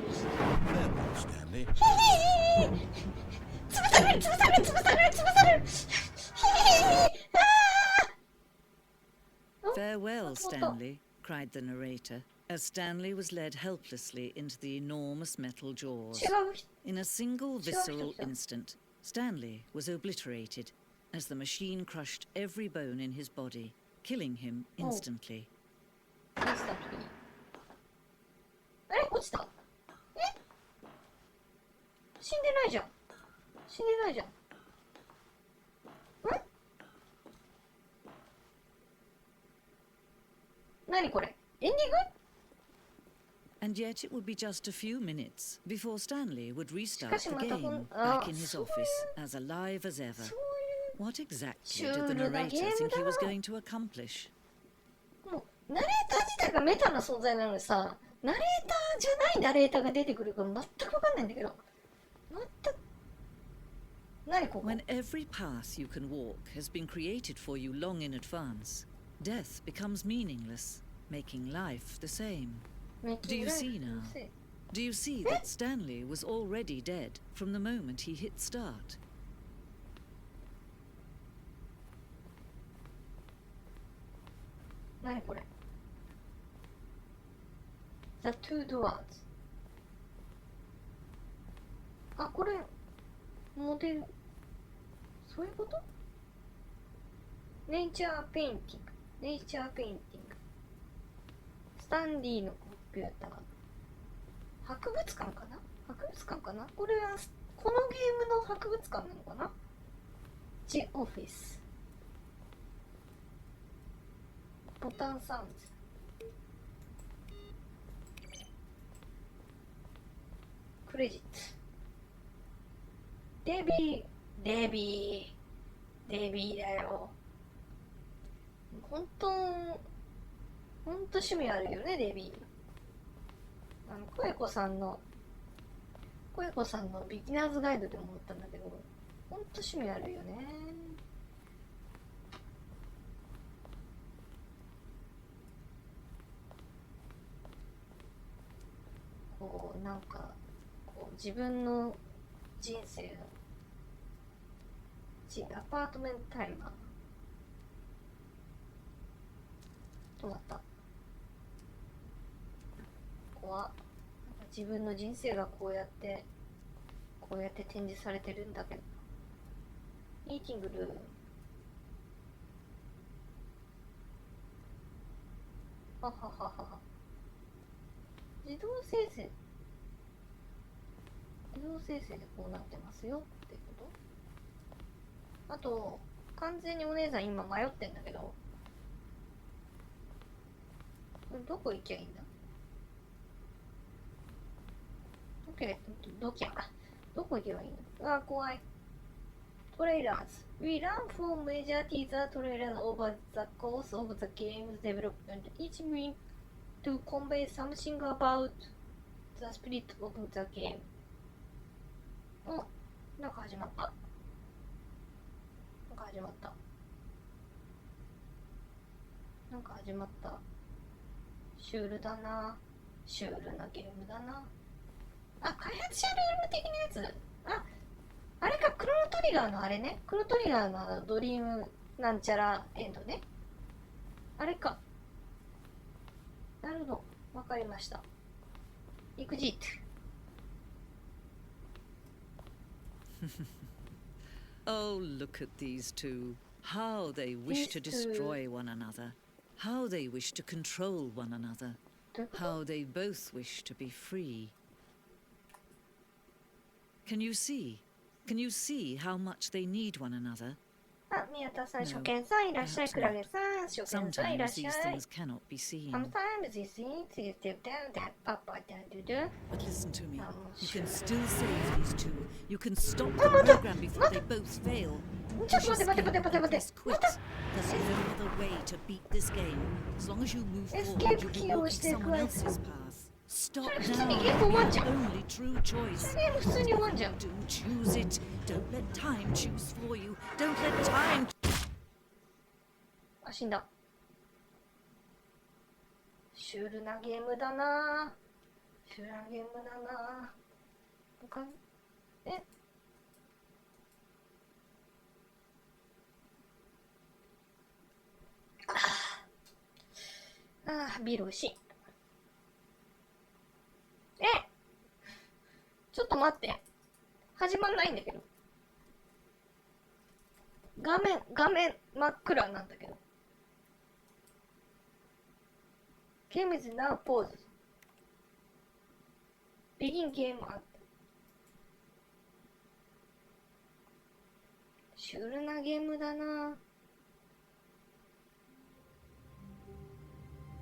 [SPEAKER 2] Farewell, Stanley.
[SPEAKER 1] 潰される、潰される、潰される、潰される。
[SPEAKER 4] Farewell, Stanley, cried the narrator, as Stanley was led helplessly into the enormous metal jaws.
[SPEAKER 1] 違う人。
[SPEAKER 4] In a single visceral
[SPEAKER 1] Sure.
[SPEAKER 4] instant, Stanley was obliterated as the machine crushed every bone in his body, killing him instantly.
[SPEAKER 1] インスタントに。あれ、落ちた。え？死んでないじゃん。死んでないじゃん。何これ？エンディング？
[SPEAKER 4] And yet it would be just a few minutes before Stanley would restart the
[SPEAKER 1] しかしまたこん-
[SPEAKER 4] game back in his
[SPEAKER 1] そういう-
[SPEAKER 4] office as alive as ever.
[SPEAKER 1] そういう
[SPEAKER 4] What exactly
[SPEAKER 1] シ
[SPEAKER 4] did
[SPEAKER 1] ュ
[SPEAKER 4] the
[SPEAKER 1] ールな
[SPEAKER 4] narrator
[SPEAKER 1] ゲーム
[SPEAKER 4] think he was
[SPEAKER 1] だ。
[SPEAKER 4] going to accomplish?
[SPEAKER 1] もうナレーター自体がメタな存在なのにさ、ナレーターじゃないナレーターが出てくるか全く分かんないんだけど。全く。何ここ？
[SPEAKER 4] When every path you can walk has been created for you long in advance, death becomes meaningless, making life the same. Do you see now? Do you see that Stanley was already dead from the moment he hit start?
[SPEAKER 1] 何これ？ The two doors。あ、これ、モデル。そういうこと？ネイチャーペインティング。ネイチャーペインティング。スタンリーのコンピューター。博物館かな？博物館かな？これは、このゲームの博物館なのかな？ジオフィス。ボタンサウンズ。クレジット。デビーだよ。本当趣味あるよね、デビー。コエコさんのビギナーズガイドでも思ったんだけど、本当趣味あるよね。こう、なんか、こう自分の人生のアパートメントタイマー止まった。怖っ。自分の人生がこうやって展示されてるんだけど。ミーティングルーム。はははは。自動生成でこうなってますよってこと。あと、完全にお姉さん今迷ってんだけど、これどこ行きゃいいんだ？どこ行けばいいの？あ、怖い。トレーラーズ。We run for major teaser trailers over the course of the game's development. Each bring to convey something about the spirit of the game. お、なんか始まった。なんか始まった。なんか始まった。シュールだな。シュールなゲームだな。あ、開発者ルーム的なやつ。あ、あれか、クロノトリガーのあれね。クロノトリガーのドリームなんちゃらエンドね。あれか。なるほど。わかりました。エグジット。
[SPEAKER 4] Oh, look at these two. How they wish to destroy one another. How they wish to control one another. How they both wish to be free. Can you see? Can you see how much they need one another?
[SPEAKER 1] あ、宮田さん、初見さんいらっしゃい。クラゲさん、初見さんいらっ
[SPEAKER 4] Sometimes
[SPEAKER 1] しゃ
[SPEAKER 4] these
[SPEAKER 1] い。
[SPEAKER 4] things cannot be seen.
[SPEAKER 1] Sometimes these things you do that, papa do do.
[SPEAKER 4] But listen to me. You can still save these two. You can stop the program before they both fail.
[SPEAKER 1] ちょっと待って。
[SPEAKER 4] Just quit. There's no other way to beat this game. As long as you move forward, you'll be walking someone else's path. Stop now. The only true choice.
[SPEAKER 1] ゲーム普通に終わんじゃん。
[SPEAKER 4] Do choose it. Don't let time choose for you. Don't let time.
[SPEAKER 1] あ、死んだ。シュールなゲームだな。シュールなゲームだな。え、ああ、ビール美味しい。え、ちょっと待って。始まんないんだけど。画面真っ暗なんだけど。Game is now paused. Begin game at. シュールなゲームだな。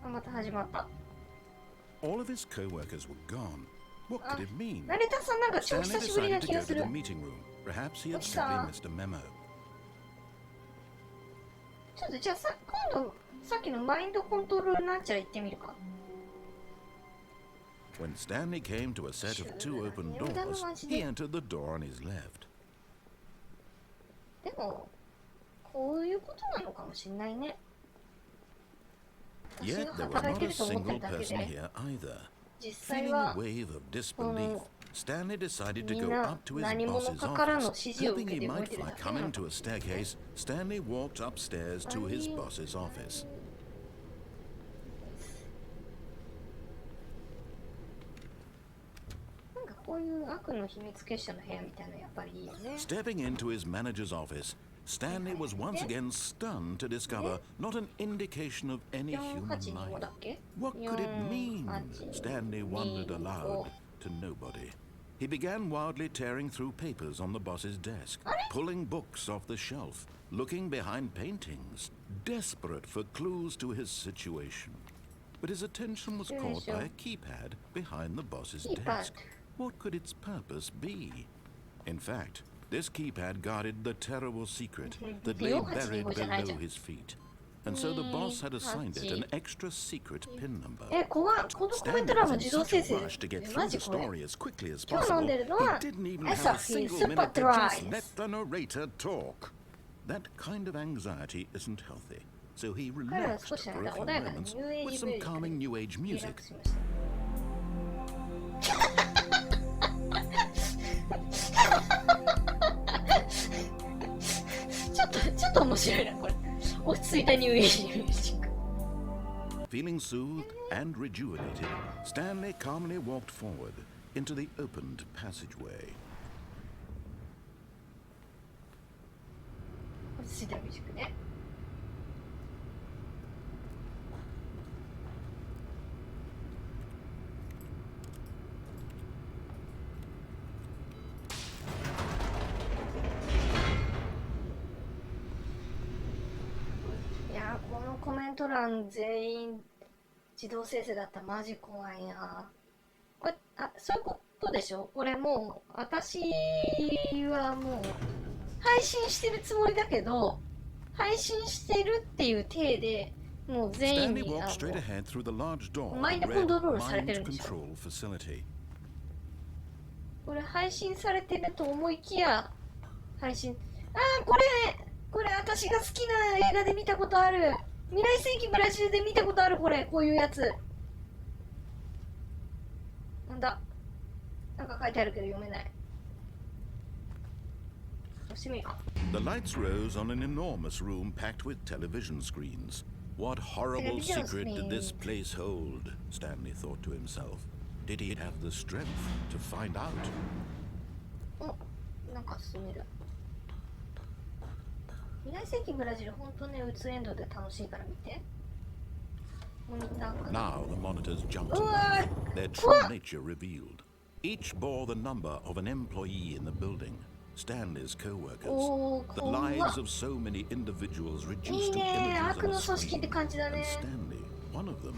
[SPEAKER 1] あ、また始まった。
[SPEAKER 2] All of his co-workers were gone. What could it mean?
[SPEAKER 1] 成田さんなんか超
[SPEAKER 2] Stanley
[SPEAKER 1] 久しぶりな
[SPEAKER 2] decided to
[SPEAKER 1] 気
[SPEAKER 2] go
[SPEAKER 1] が
[SPEAKER 2] to
[SPEAKER 1] す
[SPEAKER 2] the
[SPEAKER 1] る。
[SPEAKER 2] meeting room. Perhaps he had
[SPEAKER 1] What's that?
[SPEAKER 2] simply missed a memo.
[SPEAKER 1] ちょっとじゃあ今度さっきのマインドコントロールなんちゃら行ってみるか。
[SPEAKER 2] When Stanley came to a set of two open doors, he entered the door on his left.
[SPEAKER 1] でもこういうことなのかもしれないね。私
[SPEAKER 2] Yet
[SPEAKER 1] が
[SPEAKER 2] there was
[SPEAKER 1] 働い
[SPEAKER 2] not
[SPEAKER 1] て
[SPEAKER 2] a
[SPEAKER 1] ると思ってる
[SPEAKER 2] single
[SPEAKER 1] だけ
[SPEAKER 2] person
[SPEAKER 1] で、
[SPEAKER 2] here either.
[SPEAKER 1] 実際
[SPEAKER 2] Feeling
[SPEAKER 1] は
[SPEAKER 2] a wave of disbelief, Stanley decided to
[SPEAKER 1] み
[SPEAKER 2] go
[SPEAKER 1] んな
[SPEAKER 2] up to his
[SPEAKER 1] 何者
[SPEAKER 2] boss's
[SPEAKER 1] かからの
[SPEAKER 2] office.
[SPEAKER 1] 指示を受
[SPEAKER 2] Hoping
[SPEAKER 1] け
[SPEAKER 2] he
[SPEAKER 1] て動い
[SPEAKER 2] might
[SPEAKER 1] てるだ
[SPEAKER 2] find
[SPEAKER 1] けなの
[SPEAKER 2] coming to a staircase, Stanley walked upstairs to his boss's office.
[SPEAKER 1] なんかこういう悪の秘密結社の部屋みたいなのやっぱりいいよね。
[SPEAKER 2] Stepping into his manager's office, Stanley was once again stunned to discover not an indication of any human
[SPEAKER 1] 485 だ
[SPEAKER 2] life.
[SPEAKER 1] っけ？
[SPEAKER 2] What could it mean?
[SPEAKER 1] 485
[SPEAKER 2] Stanley wondered aloud to nobody. He began wildly tearing through papers on the boss's desk, pulling books off the shelf, looking behind paintings, desperate for clues to his situation. But his attention was caught by a keypad behind the boss's desk. What could its purpose be? In fact, this keypad guarded the terrible secret that lay buried below his feet. And so the boss had assigned it an extra secret pin number.
[SPEAKER 1] 怖い。このコメン
[SPEAKER 2] Stanley
[SPEAKER 1] ト欄
[SPEAKER 2] was
[SPEAKER 1] も
[SPEAKER 2] in
[SPEAKER 1] 自動
[SPEAKER 2] such
[SPEAKER 1] 生
[SPEAKER 2] a
[SPEAKER 1] 成
[SPEAKER 2] rush to get
[SPEAKER 1] で。
[SPEAKER 2] through
[SPEAKER 1] マ
[SPEAKER 2] the
[SPEAKER 1] ジこれ。
[SPEAKER 2] story as quickly as
[SPEAKER 1] 今日飲
[SPEAKER 2] possible,
[SPEAKER 1] んでるの
[SPEAKER 2] he
[SPEAKER 1] は
[SPEAKER 2] didn't even
[SPEAKER 1] エ
[SPEAKER 2] have
[SPEAKER 1] サ
[SPEAKER 2] a
[SPEAKER 1] フィー
[SPEAKER 2] single
[SPEAKER 1] スーパー
[SPEAKER 2] minute
[SPEAKER 1] ド
[SPEAKER 2] to
[SPEAKER 1] ラ
[SPEAKER 2] just
[SPEAKER 1] イ
[SPEAKER 2] let the narrator talk. That kind of anxiety isn't healthy, so he
[SPEAKER 1] 彼は
[SPEAKER 2] relaxed
[SPEAKER 1] 少し
[SPEAKER 2] for a
[SPEAKER 1] 穏
[SPEAKER 2] few
[SPEAKER 1] やかな
[SPEAKER 2] moments
[SPEAKER 1] ニューエイ
[SPEAKER 2] with
[SPEAKER 1] ジ
[SPEAKER 2] some
[SPEAKER 1] ミュージック
[SPEAKER 2] calming
[SPEAKER 1] で
[SPEAKER 2] new age
[SPEAKER 1] リラッ
[SPEAKER 2] music.
[SPEAKER 1] クスしました。ちょっと面白いなこれ。落ち着いたニューエイジミュージック。
[SPEAKER 2] Feeling soothed and rejuvenated, Stanley calmly walked forward into the opened passageway.
[SPEAKER 1] 落ち着いたミュージックね。いやー、このコメント欄全員自動生成だったらマジ怖いな。これ、そういうことでしょ？これもう、私はもう、配信してるつもりだけど、配信してるっていう体で、もう全員に
[SPEAKER 2] Stanley walked straight ahead through the large door
[SPEAKER 1] マインド
[SPEAKER 2] and
[SPEAKER 1] コン
[SPEAKER 2] read
[SPEAKER 1] トロールされてる
[SPEAKER 2] Mind
[SPEAKER 1] んでしょ。
[SPEAKER 2] Control Facility.
[SPEAKER 1] これ配信されてると思いきや配信、これ私が好きな映画で見たことある。未来世紀ブラジルで見たことある。こういうやつなんだ、なんか書いてあるけど読めない。押してみよう。
[SPEAKER 2] The lights rose on an enormous room packed with television screens. What horrible
[SPEAKER 1] Television
[SPEAKER 2] secret did this
[SPEAKER 1] screens.
[SPEAKER 2] place hold? Stanley thought to himself. Did he have the strength to find out?
[SPEAKER 1] お、なんか進める。未来世紀ブラジル本当ね、うつエンドで楽しいから見て。モニターかな。
[SPEAKER 2] Now the monitors jumped to
[SPEAKER 1] What?
[SPEAKER 2] life, their true nature revealed. Each bore the number of an employee in the building, Stanley's co-workers.
[SPEAKER 1] Oh,
[SPEAKER 2] The lives of so many individuals
[SPEAKER 1] いい
[SPEAKER 2] reduced to
[SPEAKER 1] ね、
[SPEAKER 2] images
[SPEAKER 1] 悪
[SPEAKER 2] on
[SPEAKER 1] の
[SPEAKER 2] a
[SPEAKER 1] 組織って
[SPEAKER 2] screen.
[SPEAKER 1] 感じだ
[SPEAKER 2] And
[SPEAKER 1] ね。
[SPEAKER 2] Stanley, one of them,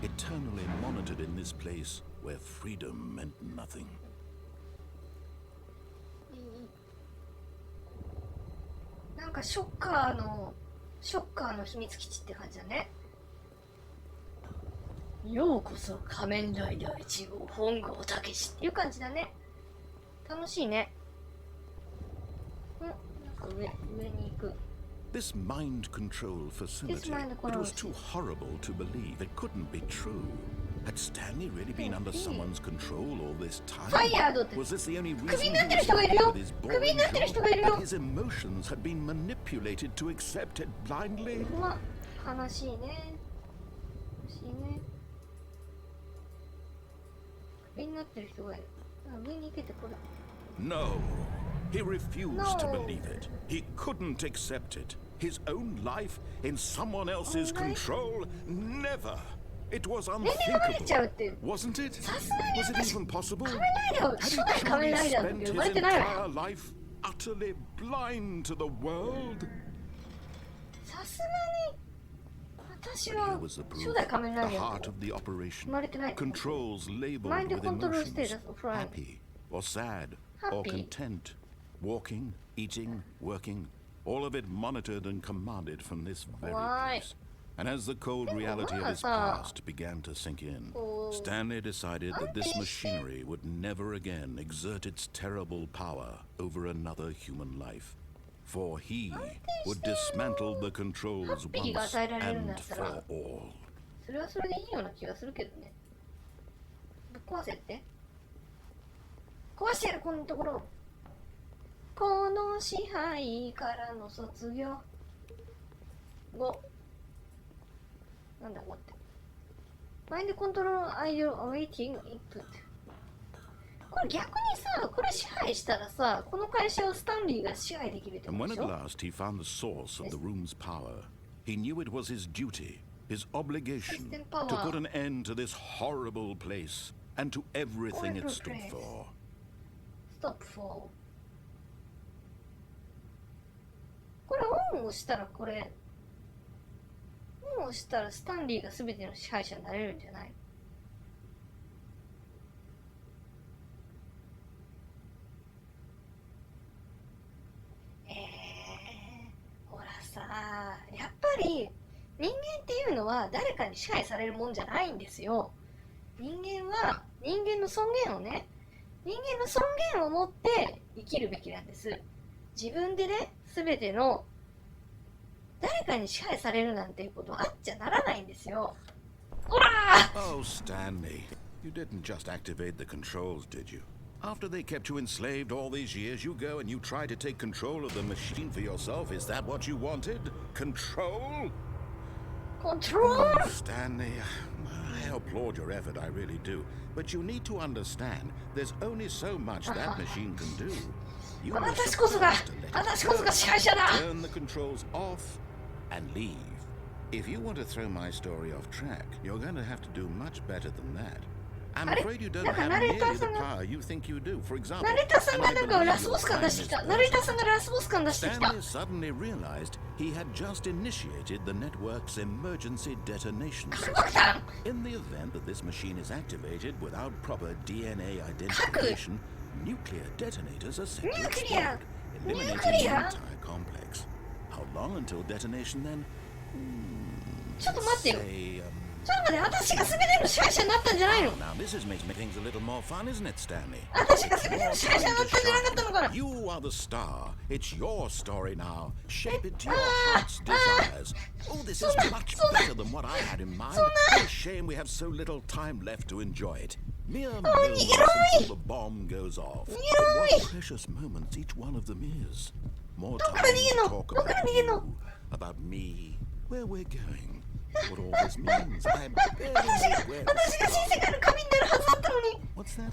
[SPEAKER 2] eternally monitored in this place where freedom meant nothing.
[SPEAKER 1] なんかショッカーの秘密基地って感じだね。ようこそ仮面ライダー1号本郷武史っていう感じだね。楽しいね。なんか上に行く。
[SPEAKER 2] This mind control facility,
[SPEAKER 1] mind
[SPEAKER 2] it
[SPEAKER 1] control
[SPEAKER 2] was too horrible to believe. It couldn't be true. Had Stanley really been under someone's control all this time?
[SPEAKER 1] Fired!
[SPEAKER 2] Was this the only
[SPEAKER 1] ク
[SPEAKER 2] reason
[SPEAKER 1] ビ
[SPEAKER 2] he
[SPEAKER 1] になってる
[SPEAKER 2] was
[SPEAKER 1] 人がいる
[SPEAKER 2] happy
[SPEAKER 1] よ。
[SPEAKER 2] with his
[SPEAKER 1] クビに
[SPEAKER 2] boring
[SPEAKER 1] なってる
[SPEAKER 2] job?
[SPEAKER 1] 人がいるよ。
[SPEAKER 2] That his emotions had been manipulated to accept it blindly?
[SPEAKER 1] うわ、悲しいね。悲しいね。クビになってる人がいる。上に行けてこれ。
[SPEAKER 2] No. He refused to
[SPEAKER 1] No.
[SPEAKER 2] believe it. He couldn't accept it. His own life in someone else's
[SPEAKER 1] Own life?
[SPEAKER 2] control? Never. It was
[SPEAKER 1] 年齢がバレちゃう
[SPEAKER 2] unthinkable.
[SPEAKER 1] って。
[SPEAKER 2] Wasn't it?
[SPEAKER 1] さすがに
[SPEAKER 2] Was it
[SPEAKER 1] 私
[SPEAKER 2] even possible?
[SPEAKER 1] 仮面ライダー
[SPEAKER 2] Had
[SPEAKER 1] 初
[SPEAKER 2] he
[SPEAKER 1] 代仮面
[SPEAKER 2] truly
[SPEAKER 1] ライダーなん
[SPEAKER 2] spent
[SPEAKER 1] て生
[SPEAKER 2] his
[SPEAKER 1] まれてないわ
[SPEAKER 2] entire
[SPEAKER 1] よ。
[SPEAKER 2] life utterly blind to the world?
[SPEAKER 1] さすがに私
[SPEAKER 2] But
[SPEAKER 1] は
[SPEAKER 2] here was the
[SPEAKER 1] 初
[SPEAKER 2] proof,
[SPEAKER 1] 代仮面ラ
[SPEAKER 2] the
[SPEAKER 1] イダー
[SPEAKER 2] heart of the
[SPEAKER 1] 生
[SPEAKER 2] operation.
[SPEAKER 1] まれてない。
[SPEAKER 2] Controls labeled
[SPEAKER 1] Mind
[SPEAKER 2] with
[SPEAKER 1] control
[SPEAKER 2] emotions.
[SPEAKER 1] status of prime.
[SPEAKER 2] Happy or sad or
[SPEAKER 1] Happy.
[SPEAKER 2] content. Walking, eating, working. All of it monitored and commanded from this very
[SPEAKER 1] Why?
[SPEAKER 2] place. And as the cold reality of his past began to sink in, Stanley decided that this machinery would never again exert its terrible power over another human life. For he would dismantle the controls once and for all.
[SPEAKER 1] それはそれでいいような気がするけどね。ぶっ壊せって。壊してやるこんなところ。この支配からの卒業。5。なんだこうって。マインドコントロールアイデアアウェイティングインプット。これ逆にさ、これ支配したらさ、この会社をスタンリーが支配できるってこ
[SPEAKER 2] And
[SPEAKER 1] と
[SPEAKER 2] when
[SPEAKER 1] で
[SPEAKER 2] at
[SPEAKER 1] しょ？
[SPEAKER 2] last he found the source of the room's power, he knew it was his duty, his obligation,
[SPEAKER 1] System power.
[SPEAKER 2] to put an end to this horrible place and to everything it
[SPEAKER 1] Horrible
[SPEAKER 2] stood
[SPEAKER 1] place.
[SPEAKER 2] for.
[SPEAKER 1] Stop for これオンをしたらオンをしたらスタンリーが全ての支配者になれるんじゃない？ほらさ、やっぱり人間っていうのは誰かに支配されるもんじゃないんですよ。人間は人間の尊厳をね、人間の尊厳を持って生きるべきなんです。自分でね、すべての誰かに支配されるなんていうことはあっちゃならないんですよ。ほらー
[SPEAKER 2] Oh, Stanley, you didn't just activate the controls, did you? After they kept you enslaved all these years, you go and you try to take control of the machine for yourself. Is that what you wanted? Control?
[SPEAKER 1] コントロール
[SPEAKER 2] Stanley, I applaud your effort, I really do. But you need to understand, there's only so much that machine can do. You are
[SPEAKER 1] 私こそが
[SPEAKER 2] supposed to let it
[SPEAKER 1] 私こそが支配者だ
[SPEAKER 2] turn the controls off and leave. If you want to throw my story off track, you're going to have to do much better than that. I'm afraid you don't have nearly the power you think you do. For example,
[SPEAKER 1] ナレーターさん
[SPEAKER 2] and
[SPEAKER 1] が
[SPEAKER 2] I
[SPEAKER 1] なんか
[SPEAKER 2] believe
[SPEAKER 1] ラス
[SPEAKER 2] you'll
[SPEAKER 1] ボス感
[SPEAKER 2] find
[SPEAKER 1] 出して
[SPEAKER 2] this
[SPEAKER 1] きた。ナレーターさん
[SPEAKER 2] person.
[SPEAKER 1] がラスボス感出してきた。
[SPEAKER 2] Stanley suddenly realized he had just initiated the network's emergency detonation system. In the event that this machine is activated without proper DNA identification, nuclear detonators are set to
[SPEAKER 1] Nuclear!
[SPEAKER 2] explode, eliminating the
[SPEAKER 1] Nuclear!
[SPEAKER 2] entire complex. How long until detonation then?
[SPEAKER 1] ちょっと待ってよ。ちょっと待って、私が全ての支配者になったんじゃないの？
[SPEAKER 2] Now this is making things a little more fun, isn't it, Stanley?
[SPEAKER 1] 私が全ての支配者になったんじゃなかったのかな？
[SPEAKER 2] You are the star. It's your story now. Shape it to your heart's desires. Oh, this is much better than what I had in mind. What a shame we have so little time left to enjoy it. Mere moments until the bomb goes off. What precious moments each one of them is. More time to talk about you, about me, where we're going, what all this means. I'm very aware. What's that?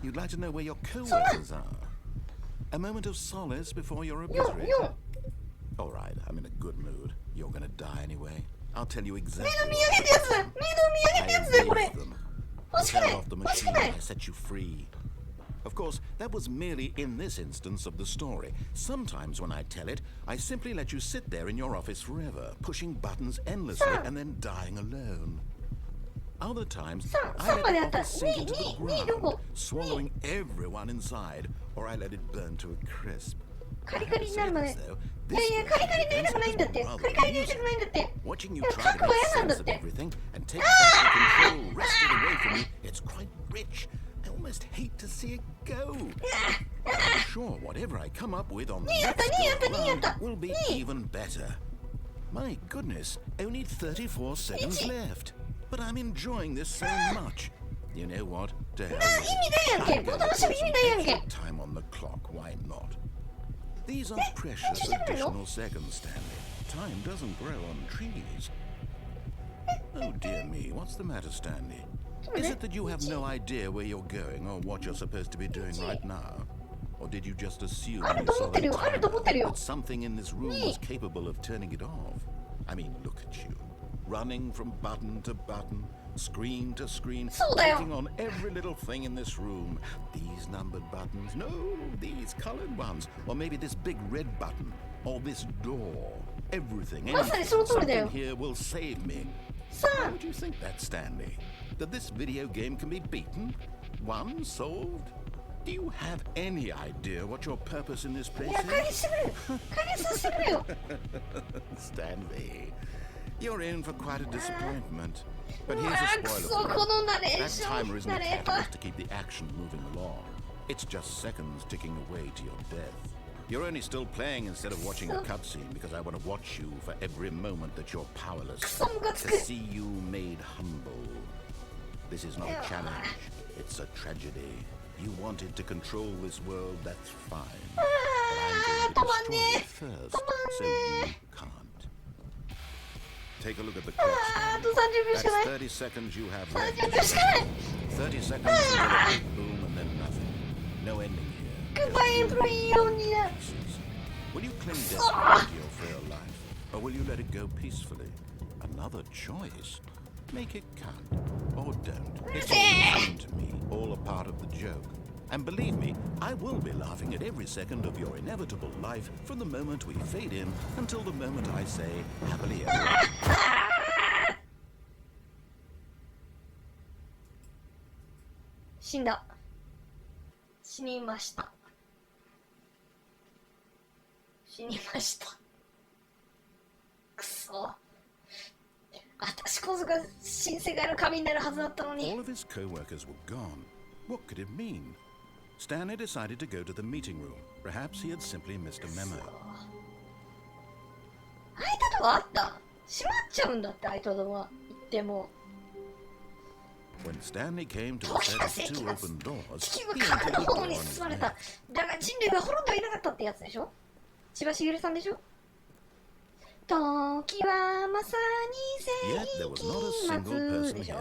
[SPEAKER 2] You'd like to know where your co-workers are? A moment of solace before you're obliterated. All right, I'm in a good mood. You're gonna die anyway. I'll tell you exactly. I erased them. Fell off the machine. I set you free. Of course, that was merely in this instance of the story. Sometimes when I tell it, I simply let you sit there in your office forever, pushing buttons endlessly and then dying alone. Other times, I let the office sink into the ground, swallowing everyone inside, or I let it burn to a crisp.
[SPEAKER 1] カリカリになるまで。いやいや、カリカリになりたくないんだって。カリカリになりたくないんだって。
[SPEAKER 2] Watching
[SPEAKER 1] い
[SPEAKER 2] you
[SPEAKER 1] や、
[SPEAKER 2] try
[SPEAKER 1] 書
[SPEAKER 2] to
[SPEAKER 1] くの
[SPEAKER 2] make
[SPEAKER 1] 嫌なんだっ
[SPEAKER 2] sense of
[SPEAKER 1] て。
[SPEAKER 2] everything and take back the control wrested away from me, it's quite rich. I almost hate to see it go. I'm sure whatever I come up with on the next go round will be even better. My goodness, only 34 seconds left. But I'm enjoying this so much. You know what? To hell with it. I'm going to put some extra time on the clock. Why not? These are precious additional seconds, Stanley. Time doesn't grow on trees. Oh dear me, what's the matter, Stanley? Is it that you have no idea where you're going or what you're supposed to be doing right now? Or did you just assume you saw the timer that something in this room was capable of turning it off? I mean, look at you. Running from button to button, screen to screen, clicking on every little thing in this room. These numbered buttons, no, these colored ones. Or maybe this big red button, or this door. Everything, anything, something here will save me. How do you think that, Stanley? That this video game can be beaten? Won? Solved? Do you have any idea what your purpose in this place is? Stanley, you're in for quite a disappointment. But here's a spoiler for you. That timer isn't a catalyst to keep the action moving along. It's just seconds ticking away to your death. You're only still playing instead of watching a cutscene because I want to watch you for every moment that you're powerless. To see you made humble. This is not a challenge. It's a tragedy. You wanted to control this world, that's fine. But I'm going to destroy it first, so you can't. Take a look at the clock. That's 30 seconds you have left. 30 seconds until a big boom and then nothing. No ending here. Will you cling desperately to your frail life, or will you let it go peacefully? Another choice. Make it count, or don't. It's all the same to me, all a part of the joke. And believe me, I will be laughing at every second of your inevitable life from the moment we fade in until the moment I say happily ever after.
[SPEAKER 1] 死んだ。死にました。死にました。くそ。私こそが新世界の神になるはずだったのに。
[SPEAKER 2] All of his co-workers were gone. What could it mean? Stanley decided to go to the meeting room. Perhaps he had simply missed a memo.
[SPEAKER 1] 開いたドアあった。閉まっちゃうんだって開いたドア行っても。
[SPEAKER 2] When Stanley came to a set of two open doors,
[SPEAKER 1] 地球は核の炎に包まれた。だが人類は滅んではいなかったってやつでしょ。千葉茂さんでしょ。時はまさに世紀末でしょ。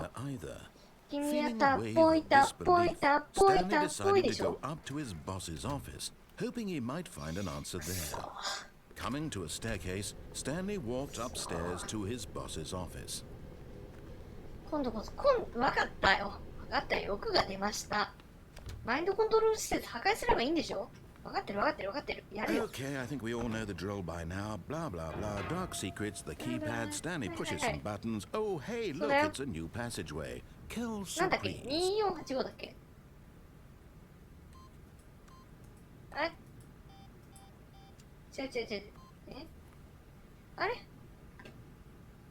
[SPEAKER 1] 君はたっぽいたっぽいたっぽいたっぽいでしょ。
[SPEAKER 2] up to his boss's office, hoping he might find an answer there. Coming to a staircase, Stanley walked upstairs to his boss's office.
[SPEAKER 1] 今度こそ、分かったよ。分かったよ。欲が出ました。マインドコントロール施設破壊すればいいんでしょ。分かってる分かってる分かってる。やるよ。
[SPEAKER 2] Okay, I think we all know the drill by now. Blah, blah, blah. Dark secrets, the keypad. Stanley pushes some buttons. Oh, hey, look, it's a new passageway. Kill
[SPEAKER 1] なんだっけ
[SPEAKER 2] surprise.
[SPEAKER 1] 2485だっけ。あれ違う違う違う。えあれ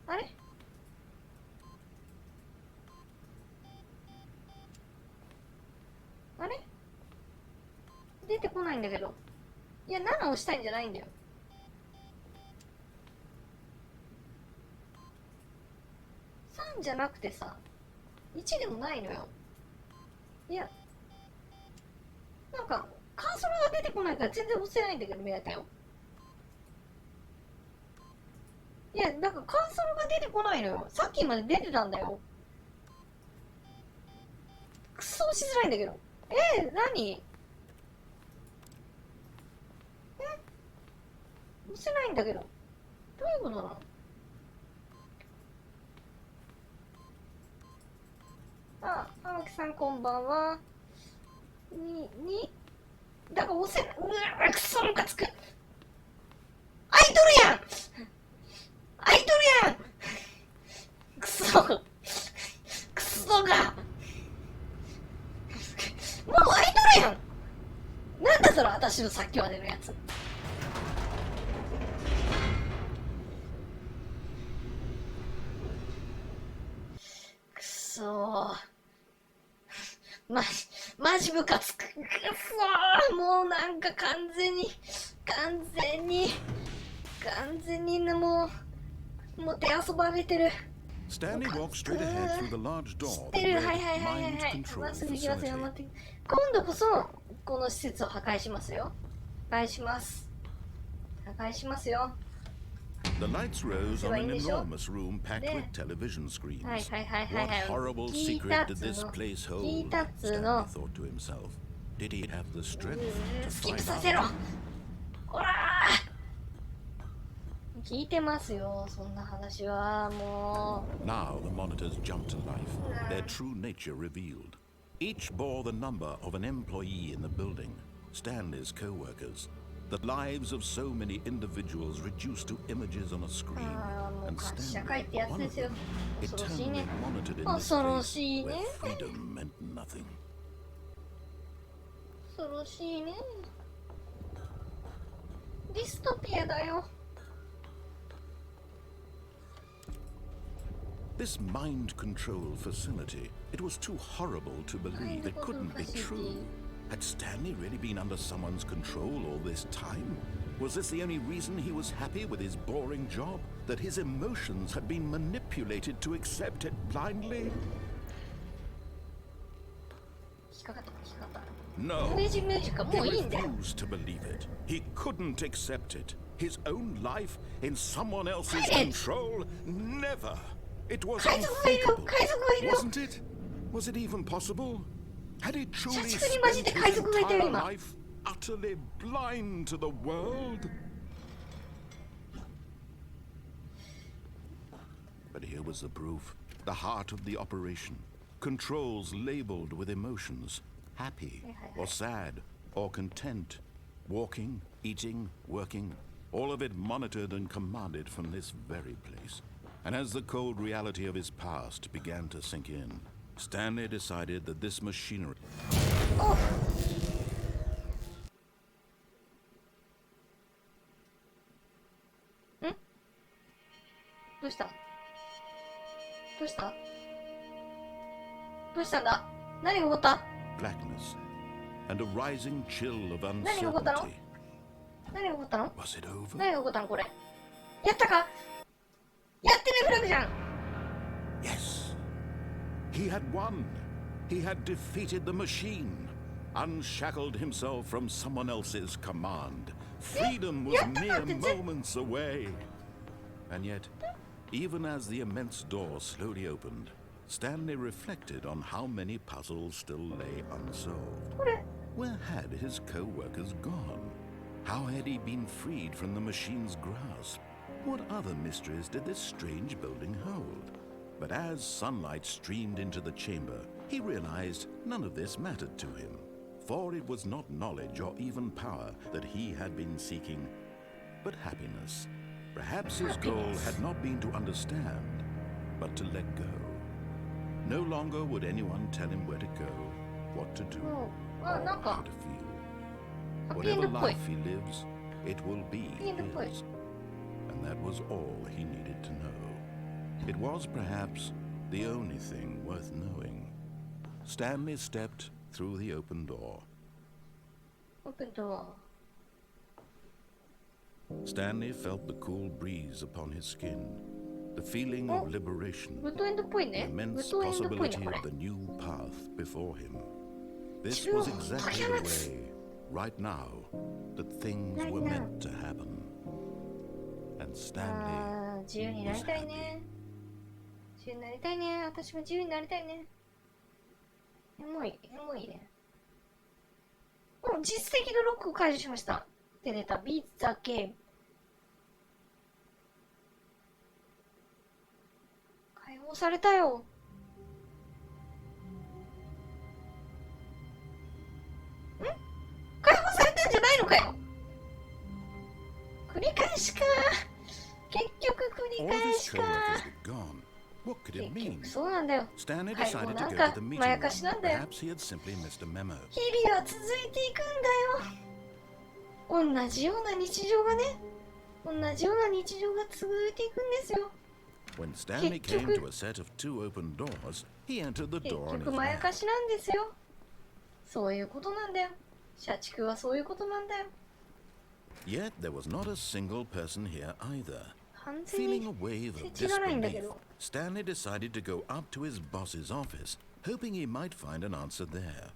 [SPEAKER 1] あれないんだけど。いや、7押したいんじゃないんだよ。3じゃなくてさ、1でもないのよ。いや、なんか、カーソルが出てこないから全然押せないんだけど、見られたよ。いや、なんかカーソルが出てこないのよ。さっきまで出てたんだよ。くそ押しづらいんだけど。何？押せないんだけど。どういうことなの？あ、浜木さんこんばんは。だから押せない。うわ、くそムカつく。開いとるやん開いとるやんくそがもう開いとるやんなんだそれ私のさっきまでのやつ。くそーマジムカつく。くそーもうなんか完全にもう手遊ばれてる。
[SPEAKER 2] Stanley walked straight ahead through the large door
[SPEAKER 1] 知って
[SPEAKER 2] that
[SPEAKER 1] る。
[SPEAKER 2] led
[SPEAKER 1] はい。
[SPEAKER 2] mind control
[SPEAKER 1] まっすぐ行きますよ。
[SPEAKER 2] facility.
[SPEAKER 1] 待って。今度こそこの施設を破壊しますよ。破壊しますよ。
[SPEAKER 2] The lights rose on an enormous room packed with television screens. What horrible secret did this place hold? Stanley thought to himself. Did he have the strength to
[SPEAKER 1] スキップ
[SPEAKER 2] find
[SPEAKER 1] させろ。
[SPEAKER 2] out?
[SPEAKER 1] ほらー聞いてますよ、そんな話は。もう
[SPEAKER 2] Now the monitors jumped to life, their true nature revealed. Each bore the number of an employee in the building, Stanley's co-workers. The lives of so many individuals reduced to images on a screen, and Stanley, one of them, eternally monitored in this place where freedom meant nothing.
[SPEAKER 1] 恐ろしいね。ディストピアだよ。
[SPEAKER 2] This mind control facility, it was too horrible to believe. It couldn't be true. Had Stanley really been under someone's control all this time? Was this the only reason he was happy with his boring job? That his emotions had been manipulated to accept it blindly?
[SPEAKER 1] 引っかかった。
[SPEAKER 2] No,
[SPEAKER 1] クレイジーミュージックはもう
[SPEAKER 2] he
[SPEAKER 1] いいんだよ。
[SPEAKER 2] refused to believe it. He couldn't accept it. His own life in someone else's
[SPEAKER 1] Quiet.
[SPEAKER 2] control? Never. It was
[SPEAKER 1] 海賊がいるよ。
[SPEAKER 2] unthinkable.
[SPEAKER 1] 海賊がいるよ。
[SPEAKER 2] Wasn't it? Was it even possible? Had he truly
[SPEAKER 1] 社畜に混じって海
[SPEAKER 2] spent
[SPEAKER 1] 賊がいたよ
[SPEAKER 2] his entire
[SPEAKER 1] 今。
[SPEAKER 2] life utterly blind to the world? But here was the proof. The heart of the operation. Controls labeled with emotions. Happy or sad or content. Walking, eating, working. All of it monitored and commanded from this very place. And as the cold reality of his past began to sink in, Stanley decided that this machinery...
[SPEAKER 1] どうしたんだ。何が起こった。
[SPEAKER 2] blackness and a rising chill of
[SPEAKER 1] 何が起こったの。
[SPEAKER 2] uncertainty.
[SPEAKER 1] 何が起こったの。
[SPEAKER 2] Was it over?
[SPEAKER 1] 何が起こったのこれ。やったか。やってねフラグじゃん。
[SPEAKER 2] Yes. He had won. He had defeated the machine. Unshackled himself from someone else's command. Freedom was mere moments away. And yet, even as the immense door slowly opened, Stanley reflected on how many puzzles still lay unsolved.
[SPEAKER 1] これ。
[SPEAKER 2] Where had his co-workers gone? How had he been freed from the machine's grasp? What other mysteries did this strange building hold? But as sunlight streamed into the chamber, he realized none of this mattered to him. For it was not knowledge or even power that he had been seeking, but happiness. Perhaps his goal had not been to understand, but to let go. No longer would anyone tell him where to go, what to do, or how to feel. Whatever life he lives, it will be his. And that was all he needed to know. It was perhaps the only thing worth knowing. Stanley stepped through the open door.
[SPEAKER 1] Open door.
[SPEAKER 2] Stanley felt the cool breeze upon his skin, the feeling of liberation,
[SPEAKER 1] ウッドエンドっぽい
[SPEAKER 2] the
[SPEAKER 1] ね。ウ
[SPEAKER 2] immense
[SPEAKER 1] ッドエンドっぽいね、
[SPEAKER 2] possibility
[SPEAKER 1] これ
[SPEAKER 2] of。the new path before him. This was exactly the way, right now, that things were meant to happen. And
[SPEAKER 1] あ
[SPEAKER 2] Stanley
[SPEAKER 1] ー、自由になりたいね。自由になりたいね。私も自由になりたいね。エモいね。もう実績のロックを解除しました。で出た。Beat the game。解放されたよ。解放されたんじゃないのかよ。繰り返しか。結局繰り
[SPEAKER 2] all
[SPEAKER 1] 返
[SPEAKER 2] of his
[SPEAKER 1] しか。
[SPEAKER 2] co-workers were gone. What could it
[SPEAKER 1] 結
[SPEAKER 2] mean?
[SPEAKER 1] 局そうなんだよ。
[SPEAKER 2] Stanley
[SPEAKER 1] はい、もう
[SPEAKER 2] decided
[SPEAKER 1] な
[SPEAKER 2] to
[SPEAKER 1] ん
[SPEAKER 2] go
[SPEAKER 1] か
[SPEAKER 2] to the meeting
[SPEAKER 1] まや
[SPEAKER 2] room.
[SPEAKER 1] かしなんだよ。
[SPEAKER 2] Perhaps he had simply missed a memo.
[SPEAKER 1] 日々は続いていくんだよ。同じような日常がね、同じような日常が続いていくんですよ。
[SPEAKER 2] When Stanley came to a set of 2 open doors, he entered the
[SPEAKER 1] 結
[SPEAKER 2] door on
[SPEAKER 1] 局
[SPEAKER 2] his
[SPEAKER 1] まや
[SPEAKER 2] left.
[SPEAKER 1] かしなんですよ。そういうことなんだよ。社畜はそういうことなんだよ。
[SPEAKER 2] Yet there was not a single person here either.
[SPEAKER 1] 完全
[SPEAKER 2] Feeling
[SPEAKER 1] に
[SPEAKER 2] a wave of
[SPEAKER 1] 設置がないんだけ
[SPEAKER 2] disbelief,
[SPEAKER 1] ど。
[SPEAKER 2] Stanley decided to go up to his boss's office, hoping he might find an answer there.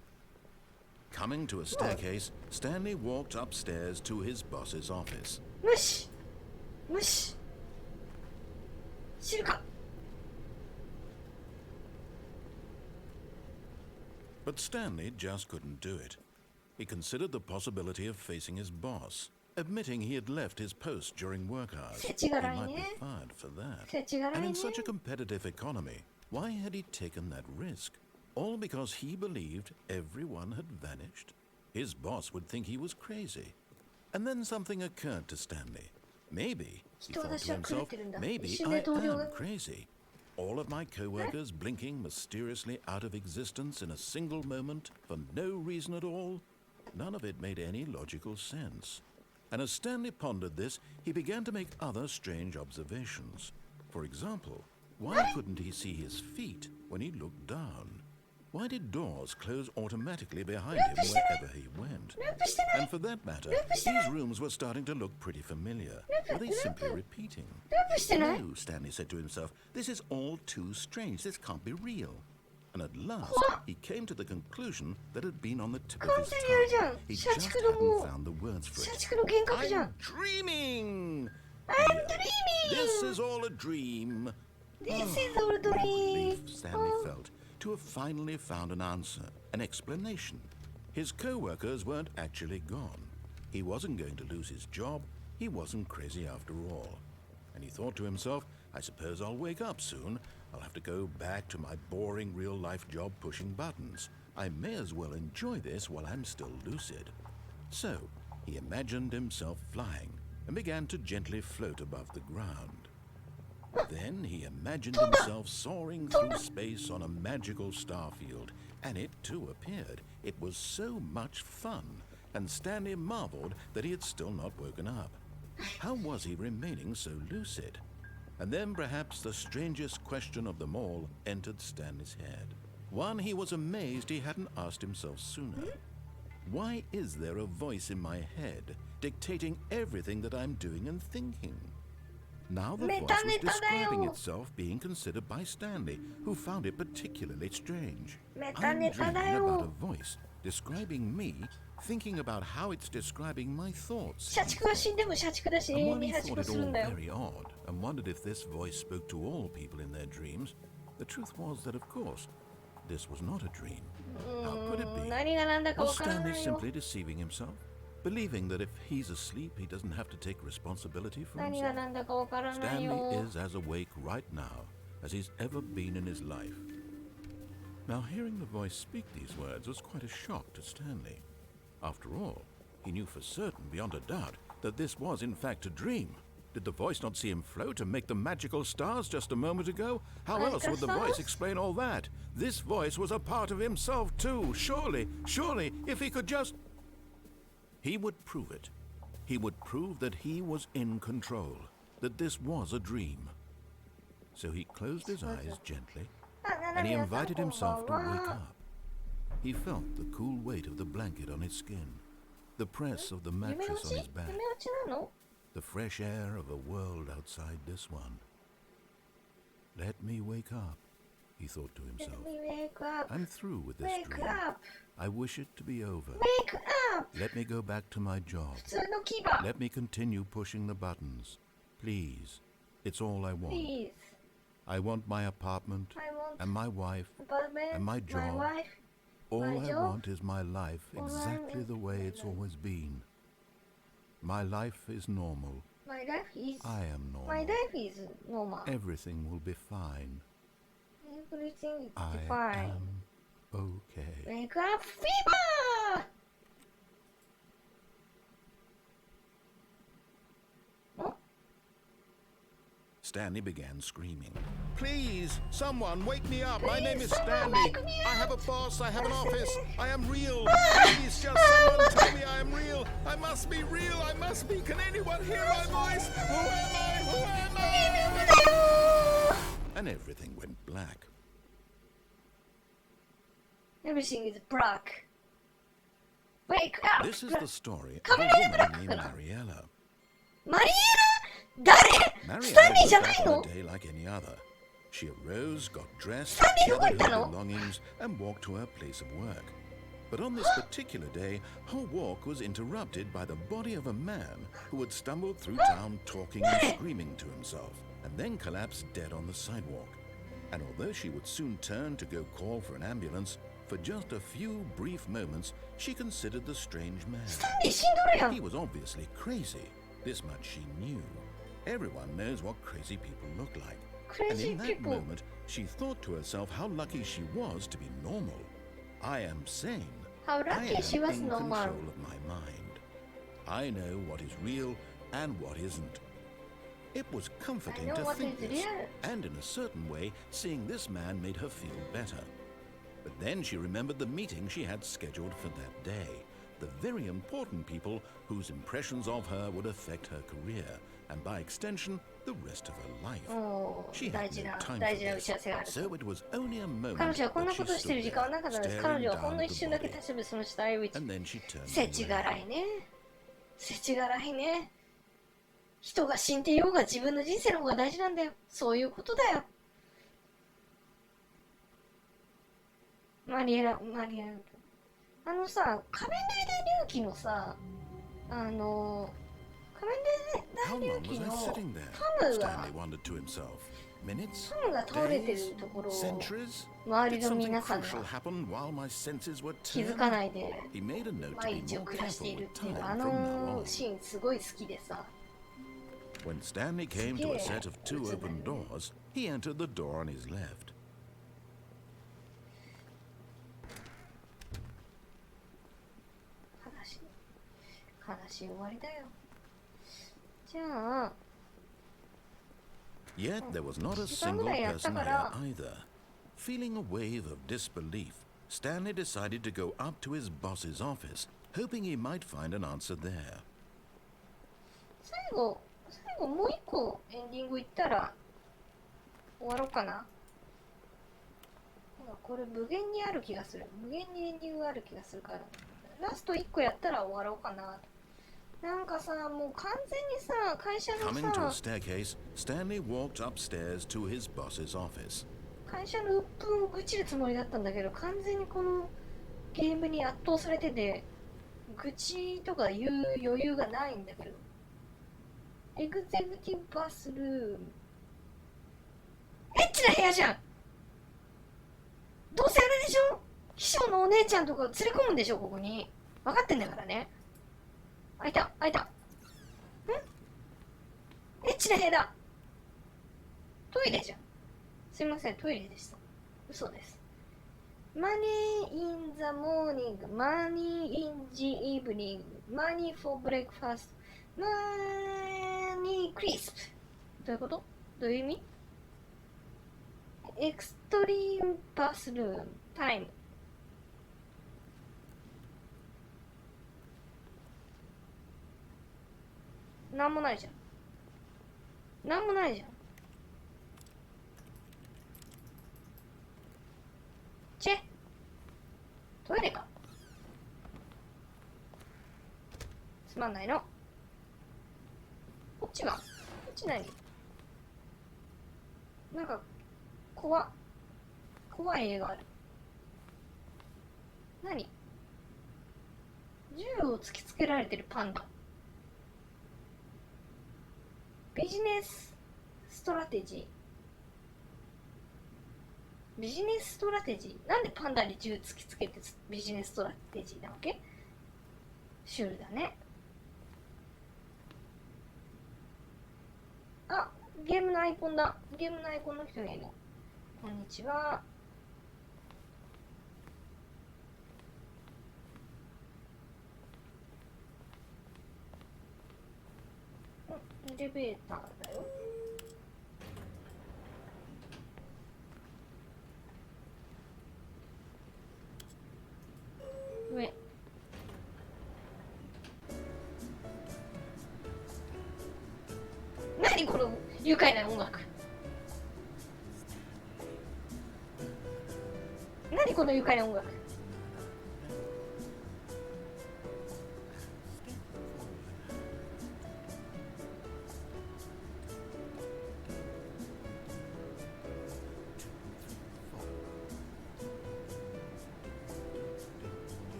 [SPEAKER 2] Coming to a staircase, Stanley walked upstairs to his boss's office.
[SPEAKER 1] 無視無視知るか。
[SPEAKER 2] But Stanley just couldn't do it. He considered the possibility of facing his boss, admitting he had left his post during work hours. He
[SPEAKER 1] 世知辛い
[SPEAKER 2] might be
[SPEAKER 1] ね。
[SPEAKER 2] fired for that.
[SPEAKER 1] 世知辛
[SPEAKER 2] And
[SPEAKER 1] いね
[SPEAKER 2] in。such a competitive economy, why had he taken that risk? All because he believed everyone had vanished? His boss would think he was crazy. And then something occurred to Stanley. Maybe, he thought to himself, maybe I am crazy. All of my co-workers blinking mysteriously out of existence in a single moment for no reason at all? None of it made any logical sense. And as Stanley pondered this, he began to make other strange observations. For example, why couldn't he see his feet when he looked down? Why did doors close automatically behind him wherever he went? And for that matter, these rooms were starting to look pretty familiar. Were they simply repeating?
[SPEAKER 1] ループしてない？
[SPEAKER 2] No, Stanley said to himself, this is all too strange. This can't be real. And at last, he came to the conclusion that had been on the tip of his
[SPEAKER 1] 完全にあれじゃ
[SPEAKER 2] tongue.
[SPEAKER 1] ん。
[SPEAKER 2] He
[SPEAKER 1] 社
[SPEAKER 2] just
[SPEAKER 1] 畜のも
[SPEAKER 2] hadn't
[SPEAKER 1] う
[SPEAKER 2] found the words for
[SPEAKER 1] 社
[SPEAKER 2] it.
[SPEAKER 1] 畜の幻覚じゃ
[SPEAKER 2] I'm
[SPEAKER 1] ん。
[SPEAKER 2] dreaming!
[SPEAKER 1] I'm
[SPEAKER 2] This
[SPEAKER 1] dreaming!
[SPEAKER 2] is all a dream.
[SPEAKER 1] This is all a dream.
[SPEAKER 2] Relief Stanley felt to have finally found an answer, an explanation. His co-workers weren't actually gone. He wasn't going to lose his job. He wasn't crazy after all. And he thought to himself, I suppose I'll wake up soon. I'll have to go back to my boring real-life job pushing buttons. I may as well enjoy this while I'm still lucid. So, he imagined himself flying and began to gently float above the ground. Then he imagined himself soaring through space on a magical starfield, and it too appeared. It was so much fun, and Stanley marveled that he had still not woken up. How was he remaining so lucid? And then perhaps the strangest question of them all entered Stanley's head. One he was amazed he hadn't asked himself sooner. Why is there a voice in my head dictating everything that I'm doing and thinking? Now the voice was describing itself being considered by Stanley, who found it particularly strange. I'm dreaming about a voice describing me, thinking about how it's describing my thoughts.
[SPEAKER 1] 社畜は死んでも社畜だし、永
[SPEAKER 2] And
[SPEAKER 1] 遠
[SPEAKER 2] one
[SPEAKER 1] に
[SPEAKER 2] he
[SPEAKER 1] 社
[SPEAKER 2] thought
[SPEAKER 1] 畜
[SPEAKER 2] it
[SPEAKER 1] するん
[SPEAKER 2] all
[SPEAKER 1] だよ。
[SPEAKER 2] very odd and wondered if this voice spoke to all people in their dreams. The truth was that, of course, this was not a dream. How could it be?
[SPEAKER 1] 何が何だかわ
[SPEAKER 2] Was
[SPEAKER 1] からな
[SPEAKER 2] Stanley
[SPEAKER 1] いよ。
[SPEAKER 2] simply deceiving himself? Believing that if he's asleep, he doesn't have to take responsibility for
[SPEAKER 1] 何が
[SPEAKER 2] himself?
[SPEAKER 1] 何だかわからない
[SPEAKER 2] Stanley
[SPEAKER 1] よ。
[SPEAKER 2] is as awake right now as he's ever been in his life. Now, hearing the voice speak these words was quite a shock to Stanley. After all, he knew for certain, beyond a doubt, that this was in fact a dream. Did the voice not see him float and make the magical stars just a moment ago? How else would the voice explain all that? This voice was a part of himself too. Surely, if he could just... He would prove it. He would prove that he was in control, that this was a dream. So he closed his eyes gently,
[SPEAKER 1] あ、な
[SPEAKER 2] and
[SPEAKER 1] な
[SPEAKER 2] he
[SPEAKER 1] 皆さん
[SPEAKER 2] invited
[SPEAKER 1] こん
[SPEAKER 2] himself
[SPEAKER 1] ば
[SPEAKER 2] to
[SPEAKER 1] ん
[SPEAKER 2] wake
[SPEAKER 1] は。
[SPEAKER 2] up. He felt the cool weight of the blanket on his skin, the press of the
[SPEAKER 1] 夢
[SPEAKER 2] mattress
[SPEAKER 1] 落
[SPEAKER 2] on
[SPEAKER 1] ち
[SPEAKER 2] his back,
[SPEAKER 1] 夢落ちなの？
[SPEAKER 2] the fresh air of a world outside this one. Let me wake up, he thought to
[SPEAKER 1] Let
[SPEAKER 2] himself.
[SPEAKER 1] me wake up.
[SPEAKER 2] I'm through with this
[SPEAKER 1] Wake
[SPEAKER 2] dream.
[SPEAKER 1] up.
[SPEAKER 2] I wish it to be over.
[SPEAKER 1] Wake up.
[SPEAKER 2] Let me go back to my job.
[SPEAKER 1] 普通の牙。
[SPEAKER 2] Let me continue pushing the buttons. Please. It's all I want.
[SPEAKER 1] Please.
[SPEAKER 2] I want my apartment
[SPEAKER 1] I want
[SPEAKER 2] and my wife.
[SPEAKER 1] apartment,
[SPEAKER 2] and my
[SPEAKER 1] my
[SPEAKER 2] job.
[SPEAKER 1] wife.
[SPEAKER 2] All
[SPEAKER 1] My
[SPEAKER 2] I
[SPEAKER 1] job.
[SPEAKER 2] want is my life
[SPEAKER 1] All I
[SPEAKER 2] exactly
[SPEAKER 1] want
[SPEAKER 2] the
[SPEAKER 1] is
[SPEAKER 2] way
[SPEAKER 1] my
[SPEAKER 2] it's
[SPEAKER 1] life.
[SPEAKER 2] always been. My life is normal.
[SPEAKER 1] My life is.
[SPEAKER 2] I am normal.
[SPEAKER 1] My life is normal.
[SPEAKER 2] Everything will be fine.
[SPEAKER 1] Everything is
[SPEAKER 2] I
[SPEAKER 1] fine.
[SPEAKER 2] am okay.
[SPEAKER 1] Wake up, fever!
[SPEAKER 2] Stanley began screaming. Please, someone wake me up. My
[SPEAKER 1] Please,
[SPEAKER 2] name is
[SPEAKER 1] someone
[SPEAKER 2] Stanley.
[SPEAKER 1] wake me
[SPEAKER 2] I have a
[SPEAKER 1] up.
[SPEAKER 2] boss. I have an office. I am real. Please, just someone tell me I am real. I must be real. I must be. Can anyone hear my voice? Who am I? Who am I? And everything went black.
[SPEAKER 1] Everything is black. Wake up!
[SPEAKER 2] This is the story of a
[SPEAKER 1] Come
[SPEAKER 2] woman
[SPEAKER 1] here,
[SPEAKER 2] named Mariella.
[SPEAKER 1] マリエラ誰？
[SPEAKER 2] Mariella
[SPEAKER 1] スタンリーじゃ
[SPEAKER 2] woke
[SPEAKER 1] ない
[SPEAKER 2] up on
[SPEAKER 1] の？
[SPEAKER 2] a day like any other. She arose, got dressed,
[SPEAKER 1] Stanley,
[SPEAKER 2] gathered
[SPEAKER 1] ¿dónde
[SPEAKER 2] her
[SPEAKER 1] está, no?
[SPEAKER 2] belongings, and walked to her place of work. But on this particular day, her walk was interrupted by the body of a man who had stumbled through town talking and screaming to himself, and then collapsed dead on the sidewalk. And although she would soon turn to go call for an ambulance, for just a few brief moments, she considered the strange man.
[SPEAKER 1] スタンリー死んどるや
[SPEAKER 2] He
[SPEAKER 1] ん。
[SPEAKER 2] was obviously crazy. This much she knew. Everyone knows what crazy people look like. And
[SPEAKER 1] Crazy
[SPEAKER 2] in that
[SPEAKER 1] people.
[SPEAKER 2] moment, she thought to herself how lucky she was to be normal. I am sane.
[SPEAKER 1] How
[SPEAKER 2] I
[SPEAKER 1] lucky
[SPEAKER 2] am
[SPEAKER 1] she was
[SPEAKER 2] in
[SPEAKER 1] normal.
[SPEAKER 2] control of my mind. I know what is real and what isn't. It was comforting
[SPEAKER 1] I know
[SPEAKER 2] to
[SPEAKER 1] what
[SPEAKER 2] think
[SPEAKER 1] is
[SPEAKER 2] this,
[SPEAKER 1] real.
[SPEAKER 2] and in a certain way, seeing this man made her feel better. But then she remembered the meeting she had scheduled for that day. The very important people whose impressions of her would affect her career, and by extension, the rest of her life.
[SPEAKER 1] もう
[SPEAKER 2] She
[SPEAKER 1] 大
[SPEAKER 2] had
[SPEAKER 1] 事
[SPEAKER 2] no
[SPEAKER 1] な
[SPEAKER 2] time
[SPEAKER 1] 大
[SPEAKER 2] for
[SPEAKER 1] 事な打
[SPEAKER 2] this,
[SPEAKER 1] ち合わせがある。
[SPEAKER 2] so it was only a moment
[SPEAKER 1] 彼女はこん
[SPEAKER 2] that
[SPEAKER 1] な
[SPEAKER 2] she
[SPEAKER 1] ことをして
[SPEAKER 2] stood
[SPEAKER 1] る時間は
[SPEAKER 2] there,
[SPEAKER 1] なかったです。
[SPEAKER 2] staring
[SPEAKER 1] 彼女はほん
[SPEAKER 2] down
[SPEAKER 1] の
[SPEAKER 2] at
[SPEAKER 1] 一
[SPEAKER 2] the
[SPEAKER 1] 瞬だけ
[SPEAKER 2] body,
[SPEAKER 1] 立ちぶその死体を
[SPEAKER 2] and then she turned
[SPEAKER 1] 世知
[SPEAKER 2] away.
[SPEAKER 1] 辛いね。世知辛いね。人が死んでいようが自分の人生の方が大事なんだよ。そういうことだよ。マリエラ、マリエラ。あのさ、仮面ライダー龍騎のさ、仮面
[SPEAKER 2] How
[SPEAKER 1] ライダー
[SPEAKER 2] long
[SPEAKER 1] 龍騎
[SPEAKER 2] was
[SPEAKER 1] の
[SPEAKER 2] I
[SPEAKER 1] ハ
[SPEAKER 2] sitting there?
[SPEAKER 1] ムが
[SPEAKER 2] Stanley wondered to himself. Minutes?
[SPEAKER 1] ハムが倒れて
[SPEAKER 2] Days?
[SPEAKER 1] るところを
[SPEAKER 2] Centuries?
[SPEAKER 1] 周り
[SPEAKER 2] Did
[SPEAKER 1] の
[SPEAKER 2] something
[SPEAKER 1] 皆さん
[SPEAKER 2] crucial
[SPEAKER 1] が
[SPEAKER 2] happen while my senses were
[SPEAKER 1] 気づ
[SPEAKER 2] turned?
[SPEAKER 1] かないで
[SPEAKER 2] He made a note to
[SPEAKER 1] 毎
[SPEAKER 2] be
[SPEAKER 1] 日を
[SPEAKER 2] more
[SPEAKER 1] 暮らしてい
[SPEAKER 2] careful
[SPEAKER 1] るっ
[SPEAKER 2] with
[SPEAKER 1] ていう
[SPEAKER 2] time
[SPEAKER 1] あ
[SPEAKER 2] from now
[SPEAKER 1] の
[SPEAKER 2] on.
[SPEAKER 1] シーンすごい好きでさ。
[SPEAKER 2] When Stanley came to a set of two
[SPEAKER 1] Yeah.
[SPEAKER 2] open doors, he entered the door on his left.
[SPEAKER 1] 悲しい終わりだよ。じゃあ、
[SPEAKER 2] Yet there was not a
[SPEAKER 1] Stop
[SPEAKER 2] single
[SPEAKER 1] there,
[SPEAKER 2] person
[SPEAKER 1] stop
[SPEAKER 2] here
[SPEAKER 1] it.
[SPEAKER 2] either. Feeling a wave of disbelief, Stanley decided to go up to his boss's office, hoping he might find an answer there.
[SPEAKER 1] 最後もう一個エンディングいったら終わろうかな。これ無限にある気がする。無限にエンディングがある気がするから、ラスト1個やったら終わろうかな。なんかさ、もう完全にさ、会社
[SPEAKER 2] Coming to
[SPEAKER 1] の
[SPEAKER 2] a
[SPEAKER 1] さ、
[SPEAKER 2] staircase, Stanley walked upstairs to his boss's office.
[SPEAKER 1] 会社の鬱憤を愚痴るつもりだったんだけど、完全にこのゲームに圧倒されてて、愚痴とか言う余裕がないんだけど。エグゼクティブバスルーム。エッチな部屋じゃん。どうせあれでしょ、秘書のお姉ちゃんとか連れ込むんでしょ、ここに。分かってんだからね。開いた。ん？エッチな部屋だ。トイレじゃん。すいません、トイレでした。嘘です。Money in the morning, money in the evening, money for breakfast, money crisp. どういうこと？どういう意味？エクストリームバスルームタイム。なんもないじゃん。なんもないじゃん。チェ、トイレか。まんないの。こっちは？こっち何？なんか、怖い絵がある。何？銃を突きつけられてるパンダ。ビジネスストラテジー。ビジネスストラテジー。なんでパンダに銃突きつけてビジネスストラテジーなわけ？シュールだね。あ、ゲームのアイコンだ。ゲームのアイコンの人がいる。こんにちは。エレベーターだよ。上。何この愉快な音楽。何この愉快な音楽。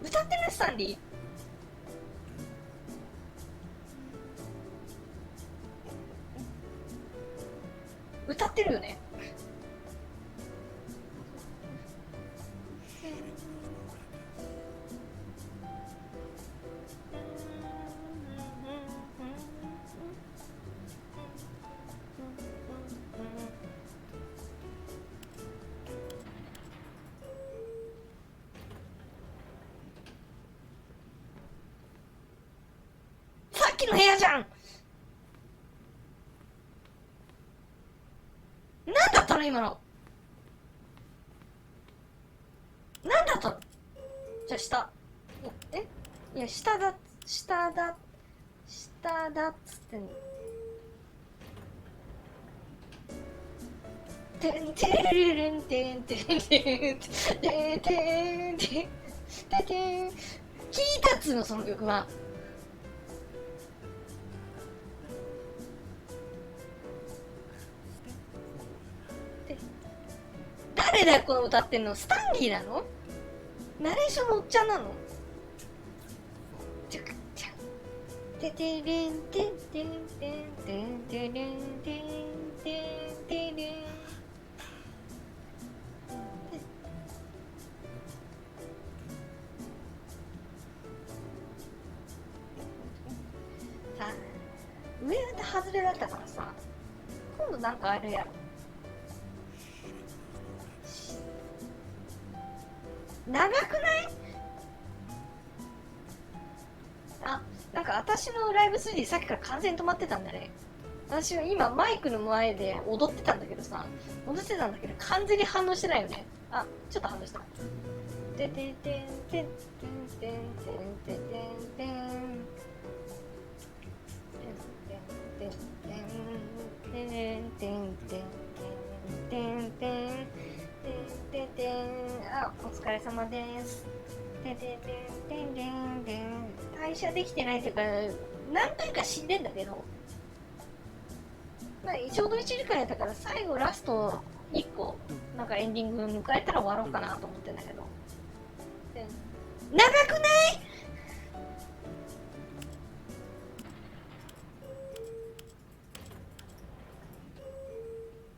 [SPEAKER 1] 歌ってるスタンリー。歌ってるよね。さっきの部屋じゃん。なんだったの今の。なんだったの。じゃあ下。いや下だっつってんの。てんてれれんてんてんてんてんてんてんてん。聞いたっつうのその曲は。誰だよこの歌ってんの。スタンリーなの？ナレーションのおっちゃんなの？ててれんてんてんてんてんてんてんてんてんてん。さあ上が外れだったからさ、今度なんかあるやろ。長くない？あ、なんか私のライブ 3D さっきから完全に止まってたんだね。私は今マイクの前で踊ってたんだけどさ、完全に反応してないよね。あ、ちょっと反応した。てててんてんてんてんてんてんてんてんてんてんてんてんてんてん。あ、お疲れ様です。代謝できてないというか、何回か死んでんだけど、まあ、ちょうど1時間やったから、最後ラスト1個、なんかエンディング迎えたら終わろうかなと思ってんだけど。長くない？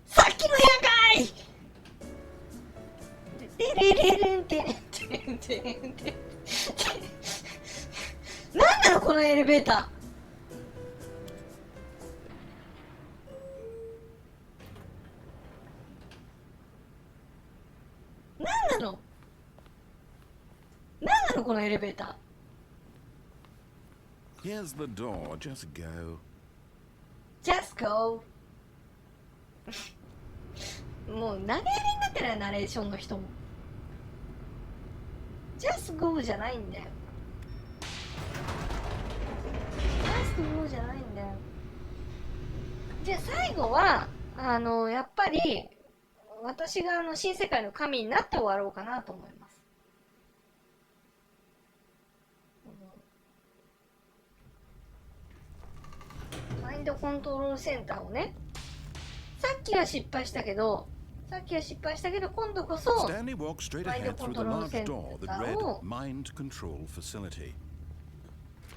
[SPEAKER 1] さっきの部屋かい！なんなのこのエレベーター。なんなのこのエレベータ
[SPEAKER 2] ー。Here's the door. Just go.
[SPEAKER 1] Just go. もう投げやりになってないナレーションの人も。Just go じゃないんだよ。Just go じゃないんだよ。じゃあ最後はやっぱり私が新世界の神になって終わろうかなと思います。マインドコントロールセンターをね、さっきは失敗したけど、今度こそマインドコントロールセンターを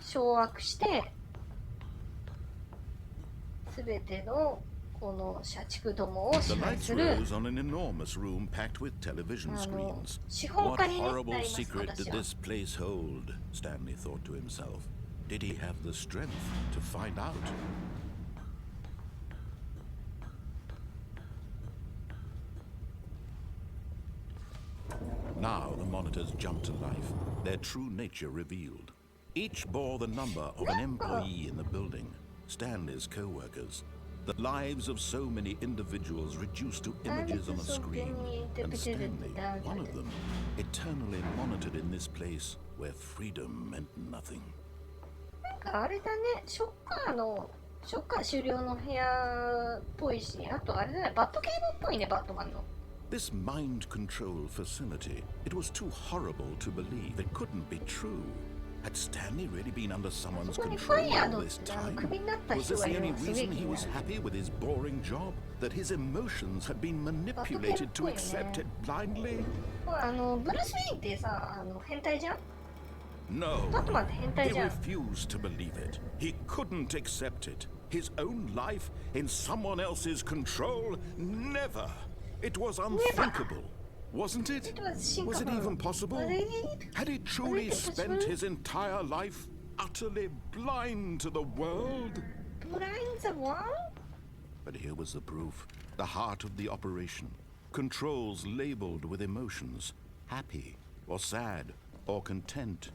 [SPEAKER 1] 掌握して、すべてのこの社畜どもを支配する資本家になります、私は。
[SPEAKER 2] Did he have the strength to find out? Now the monitors jumped to life, their true nature revealed. Each bore the number of an employee in the building, Stanley's co-workers. The lives of so many individuals reduced to images on a screen, and Stanley, one of them, eternally monitored in this place where freedom meant nothing.
[SPEAKER 1] あれだね、ショッカー終了の部屋っぽいし、あとあれだね、バットケーブっぽいね、バットマンの。
[SPEAKER 2] This mind control facility, it was too horrible to believe. It couldn't be true. Had Stanley really been under someone's control all this time? Was this the only reason he was happy with his boring job? That his emotions had been manipulated to accept it blindly?
[SPEAKER 1] ブルース・ウェインってさ、変態じゃん
[SPEAKER 2] ？No, he refused to believe it. He couldn't accept it. His own life in someone else's control? Never. It was unthinkable, wasn't it? Was it even possible? Had he truly spent his entire life utterly blind to the world?
[SPEAKER 1] Blind the world?
[SPEAKER 2] But here was the proof. The heart of the operation. Controls labeled with emotions. Happy or sad or content.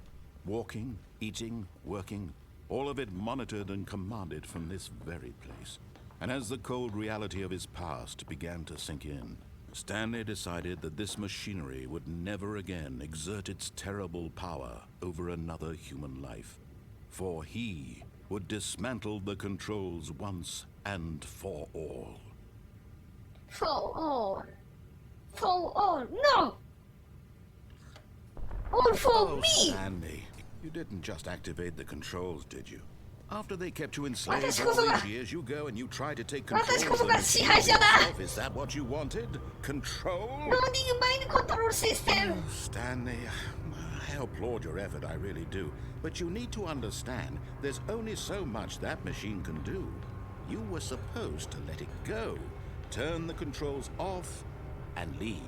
[SPEAKER 2] Walking, eating, working, all of it monitored and commanded from this very place. And as the cold reality of his past began to sink in, Stanley decided that this machinery would never again exert its terrible power over another human life. For he would dismantle the controls once and for all.
[SPEAKER 1] For all. For all. No! All for me!
[SPEAKER 2] Stanley, you didn't just activate the controls, did you? After they kept you enslaved all these years, you go and you try to take control of yourself. Is that what you wanted? Control?
[SPEAKER 1] Loading mind control system!
[SPEAKER 2] Stanley, I applaud your effort, I really do. But you need to understand, there's only so much that machine can do. You were supposed to let it go, turn the controls off, and leave.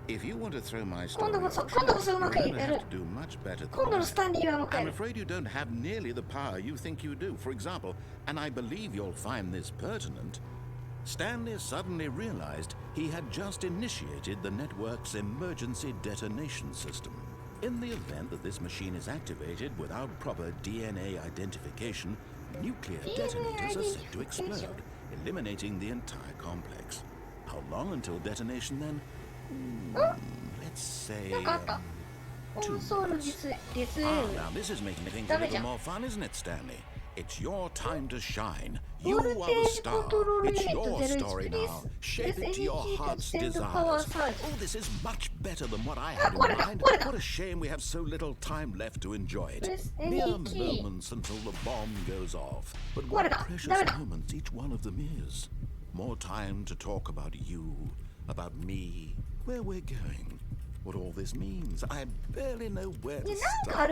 [SPEAKER 2] If you want to throw my story off, you're going to have to do much better than that. I'm afraid you don't have nearly the power you think you do. For example, and I believe you'll find this pertinent, Stanley suddenly realized he had just initiated the network's emergency detonation system. In the event that this machine is activated without proper DNA identification, nuclear detonators are set to explode, eliminating the entire complex. How long until detonation then? Let's say 2 minutes. Now this is making things a little more fun, isn't it, Stanley? It's your time to shine. You are the star. It's your story now. Shape it to your heart's desires. Oh, this is much better than what I had in mind. What a shame we have so little time left to enjoy it. Mere moments until the bomb goes off. But what precious moments each one of them is. More time to talk about you, about me, where we're going, what all this means. I barely know where to start.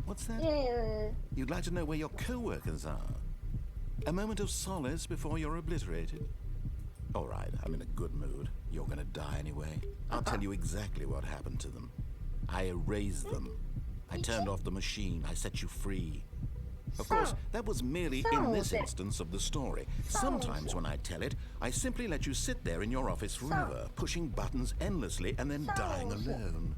[SPEAKER 2] What's that? You'd like to know where your co-workers are? A moment of solace before you're obliterated? All right, I'm in a good mood. You're gonna die anyway. I'll tell you exactly what happened to them. I erased them. I turned off the machine. I set you free. Of course, that was merely in this instance of the story. Sometimes when I tell it, I simply let you sit there in your office forever, pushing buttons endlessly and then dying alone.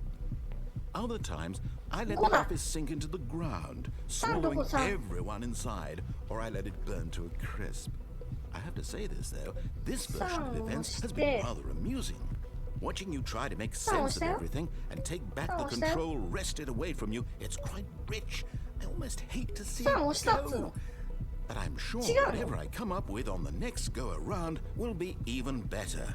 [SPEAKER 2] Other times, I let the office sink into the ground, swallowing everyone inside, or I let it burn to a crisp. I have to say this, though, this version of events has been rather amusing. Watching you try to make sense of everything and take back the control wrested away from you, it's quite rich. I almost hate to see it go. But I'm sure whatever I come up with on the next go-around will be even better.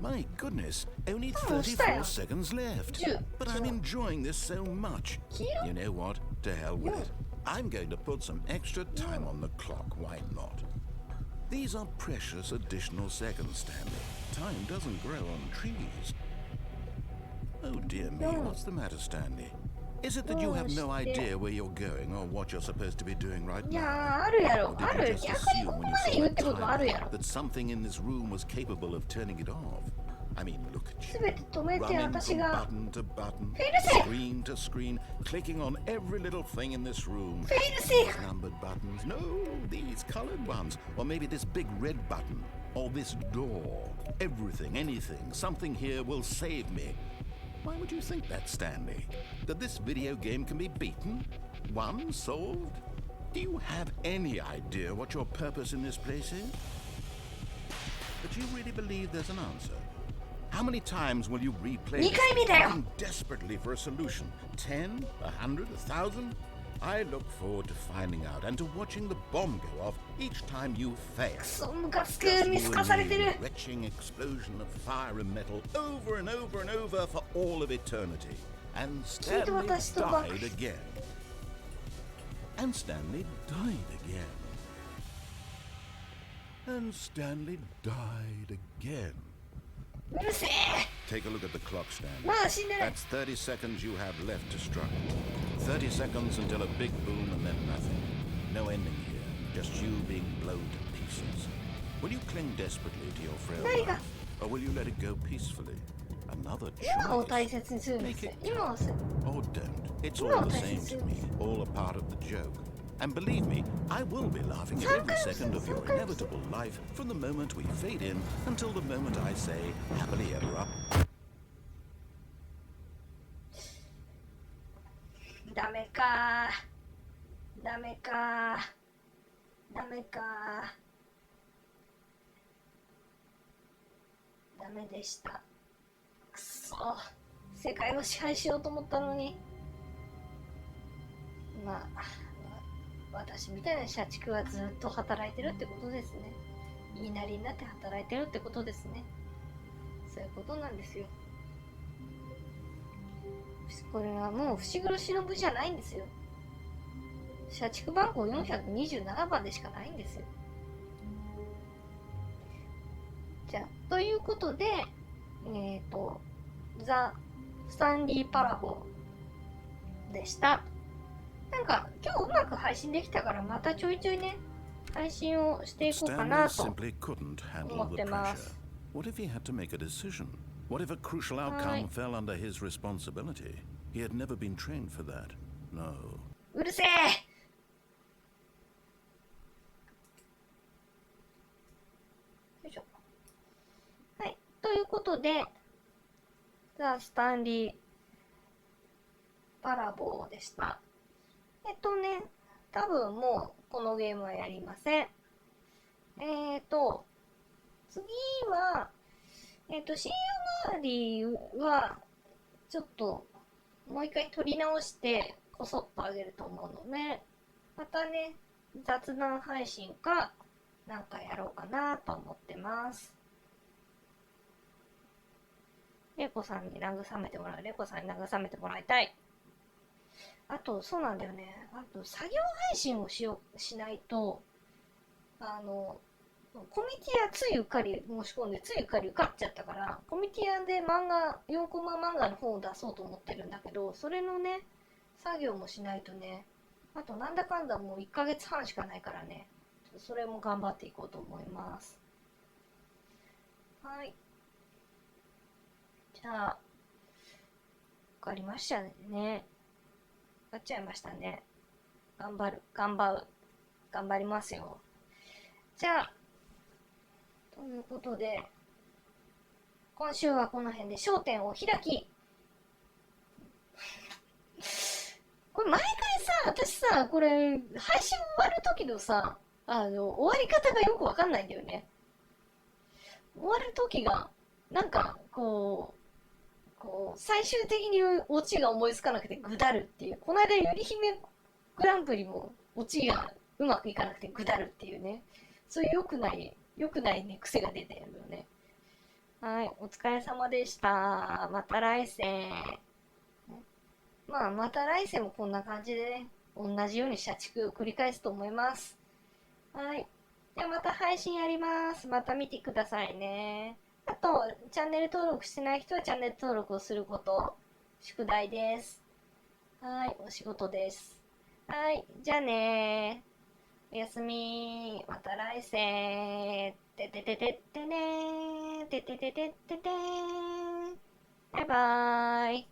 [SPEAKER 2] My goodness, only 34 seconds left. But I'm enjoying this so much. You know what? To hell with it. I'm going to put some extra time on the clock. Why not? These are precious additional seconds, Stanley. Time doesn't grow on trees. Oh dear me, what's the matter, Stanley? Is it that you have no idea where you're going or what you're supposed to be doing right now? Or did you just assume when you saw the timer that something in this room was capable of turning it off? I mean, look at you. Running from button to button, screen to screen, clicking on every little thing in this room. These numbered buttons. No, these colored ones. Or maybe this big red button. Or this door. Everything, anything, something here will save me. Why would you think that, Stanley? That this video game can be beaten? Won? Solved? Do you have any idea what your purpose in this place is? But you really believe there's an answer? How many times will you replay this, looking desperately for a solution? 10? 100? 1,000? I look forward to finding out and to watching the bomb go off each time you fail. Just you and me, a retching explosion of fire and metal over and over and over for all of eternity. And Stanley died again. And Stanley died again. And Stanley died again. Take a look at the clock, Stanley. That's 30 seconds you have left to struggle. 30 seconds until a big boom and then nothing. No ending here, just you being blown to pieces. Will you cling desperately to your frail life, or will you let it go peacefully? Another choice. Make it count, or don't. It's all the same to me, all a part of the joke. And believe me, I will be laughing at every second of your inevitable life from the moment we fade in until the moment I say, happily ever up.
[SPEAKER 1] ダメかダメかダメかダメでした。くそ、世界を支配しようと思ったのに。まあ私みたいな社畜はずっと働いてるってことですね。言いなりになって働いてるってことですね。そういうことなんですよ。これはもう伏黒しのぶじゃないんですよ。社畜番号427番でしかないんですよ。じゃあ、ということで、ザ・スタンリー・パラボでした。なんか今日うまく配信できたからまたちょいちょいね配信をしていこうかなと思ってます。
[SPEAKER 2] What if he had to make a decision? What if a crucial outcome fell under his responsibility? He had never been trained for that. No.
[SPEAKER 1] うるせえ。よいしょ。はい。ということで、ザ・スタンリー・パラボーでした。多分もうこのゲームはやりません。次は、新マーリーは、ちょっと、もう一回撮り直して、こそっとあげると思うので、またね、雑談配信か、なんかやろうかなと思ってます。レコさんに慰めてもらう。レコさんに慰めてもらいたい。あと、そうなんだよね。あと、作業配信をしないと、コミティアついうっかり申し込んで、ついうっかり受かっちゃったから、コミティアで4コマ漫画の方を出そうと思ってるんだけど、それのね、作業もしないとね、あとなんだかんだもう1ヶ月半しかないからね、それも頑張っていこうと思います。はい。じゃあ、わかりましたね。わかっちゃいましたね。頑張りますよ。じゃあ、ということで、今週はこの辺で焦点を開き、これ毎回さ、私さ、これ、配信終わる時のさ、終わり方がよくわかんないんだよね。終わる時が、なんか、最終的にオチが思いつかなくてぐだるっていう。この間、ゆり姫グランプリもオチがうまくいかなくてぐだるっていうね。そういう良くないね、癖が出てるよね。はい、お疲れ様でした。また来世。まあ、また来世もこんな感じでね、同じように社畜を繰り返すと思います。はい。ではまた配信やります。また見てくださいね。あと、チャンネル登録してない人はチャンネル登録をすること、宿題です。はい、お仕事です。はい、じゃあねー。おやすみー。また来世。ててててってねー。ててててっててー。バイバーイ。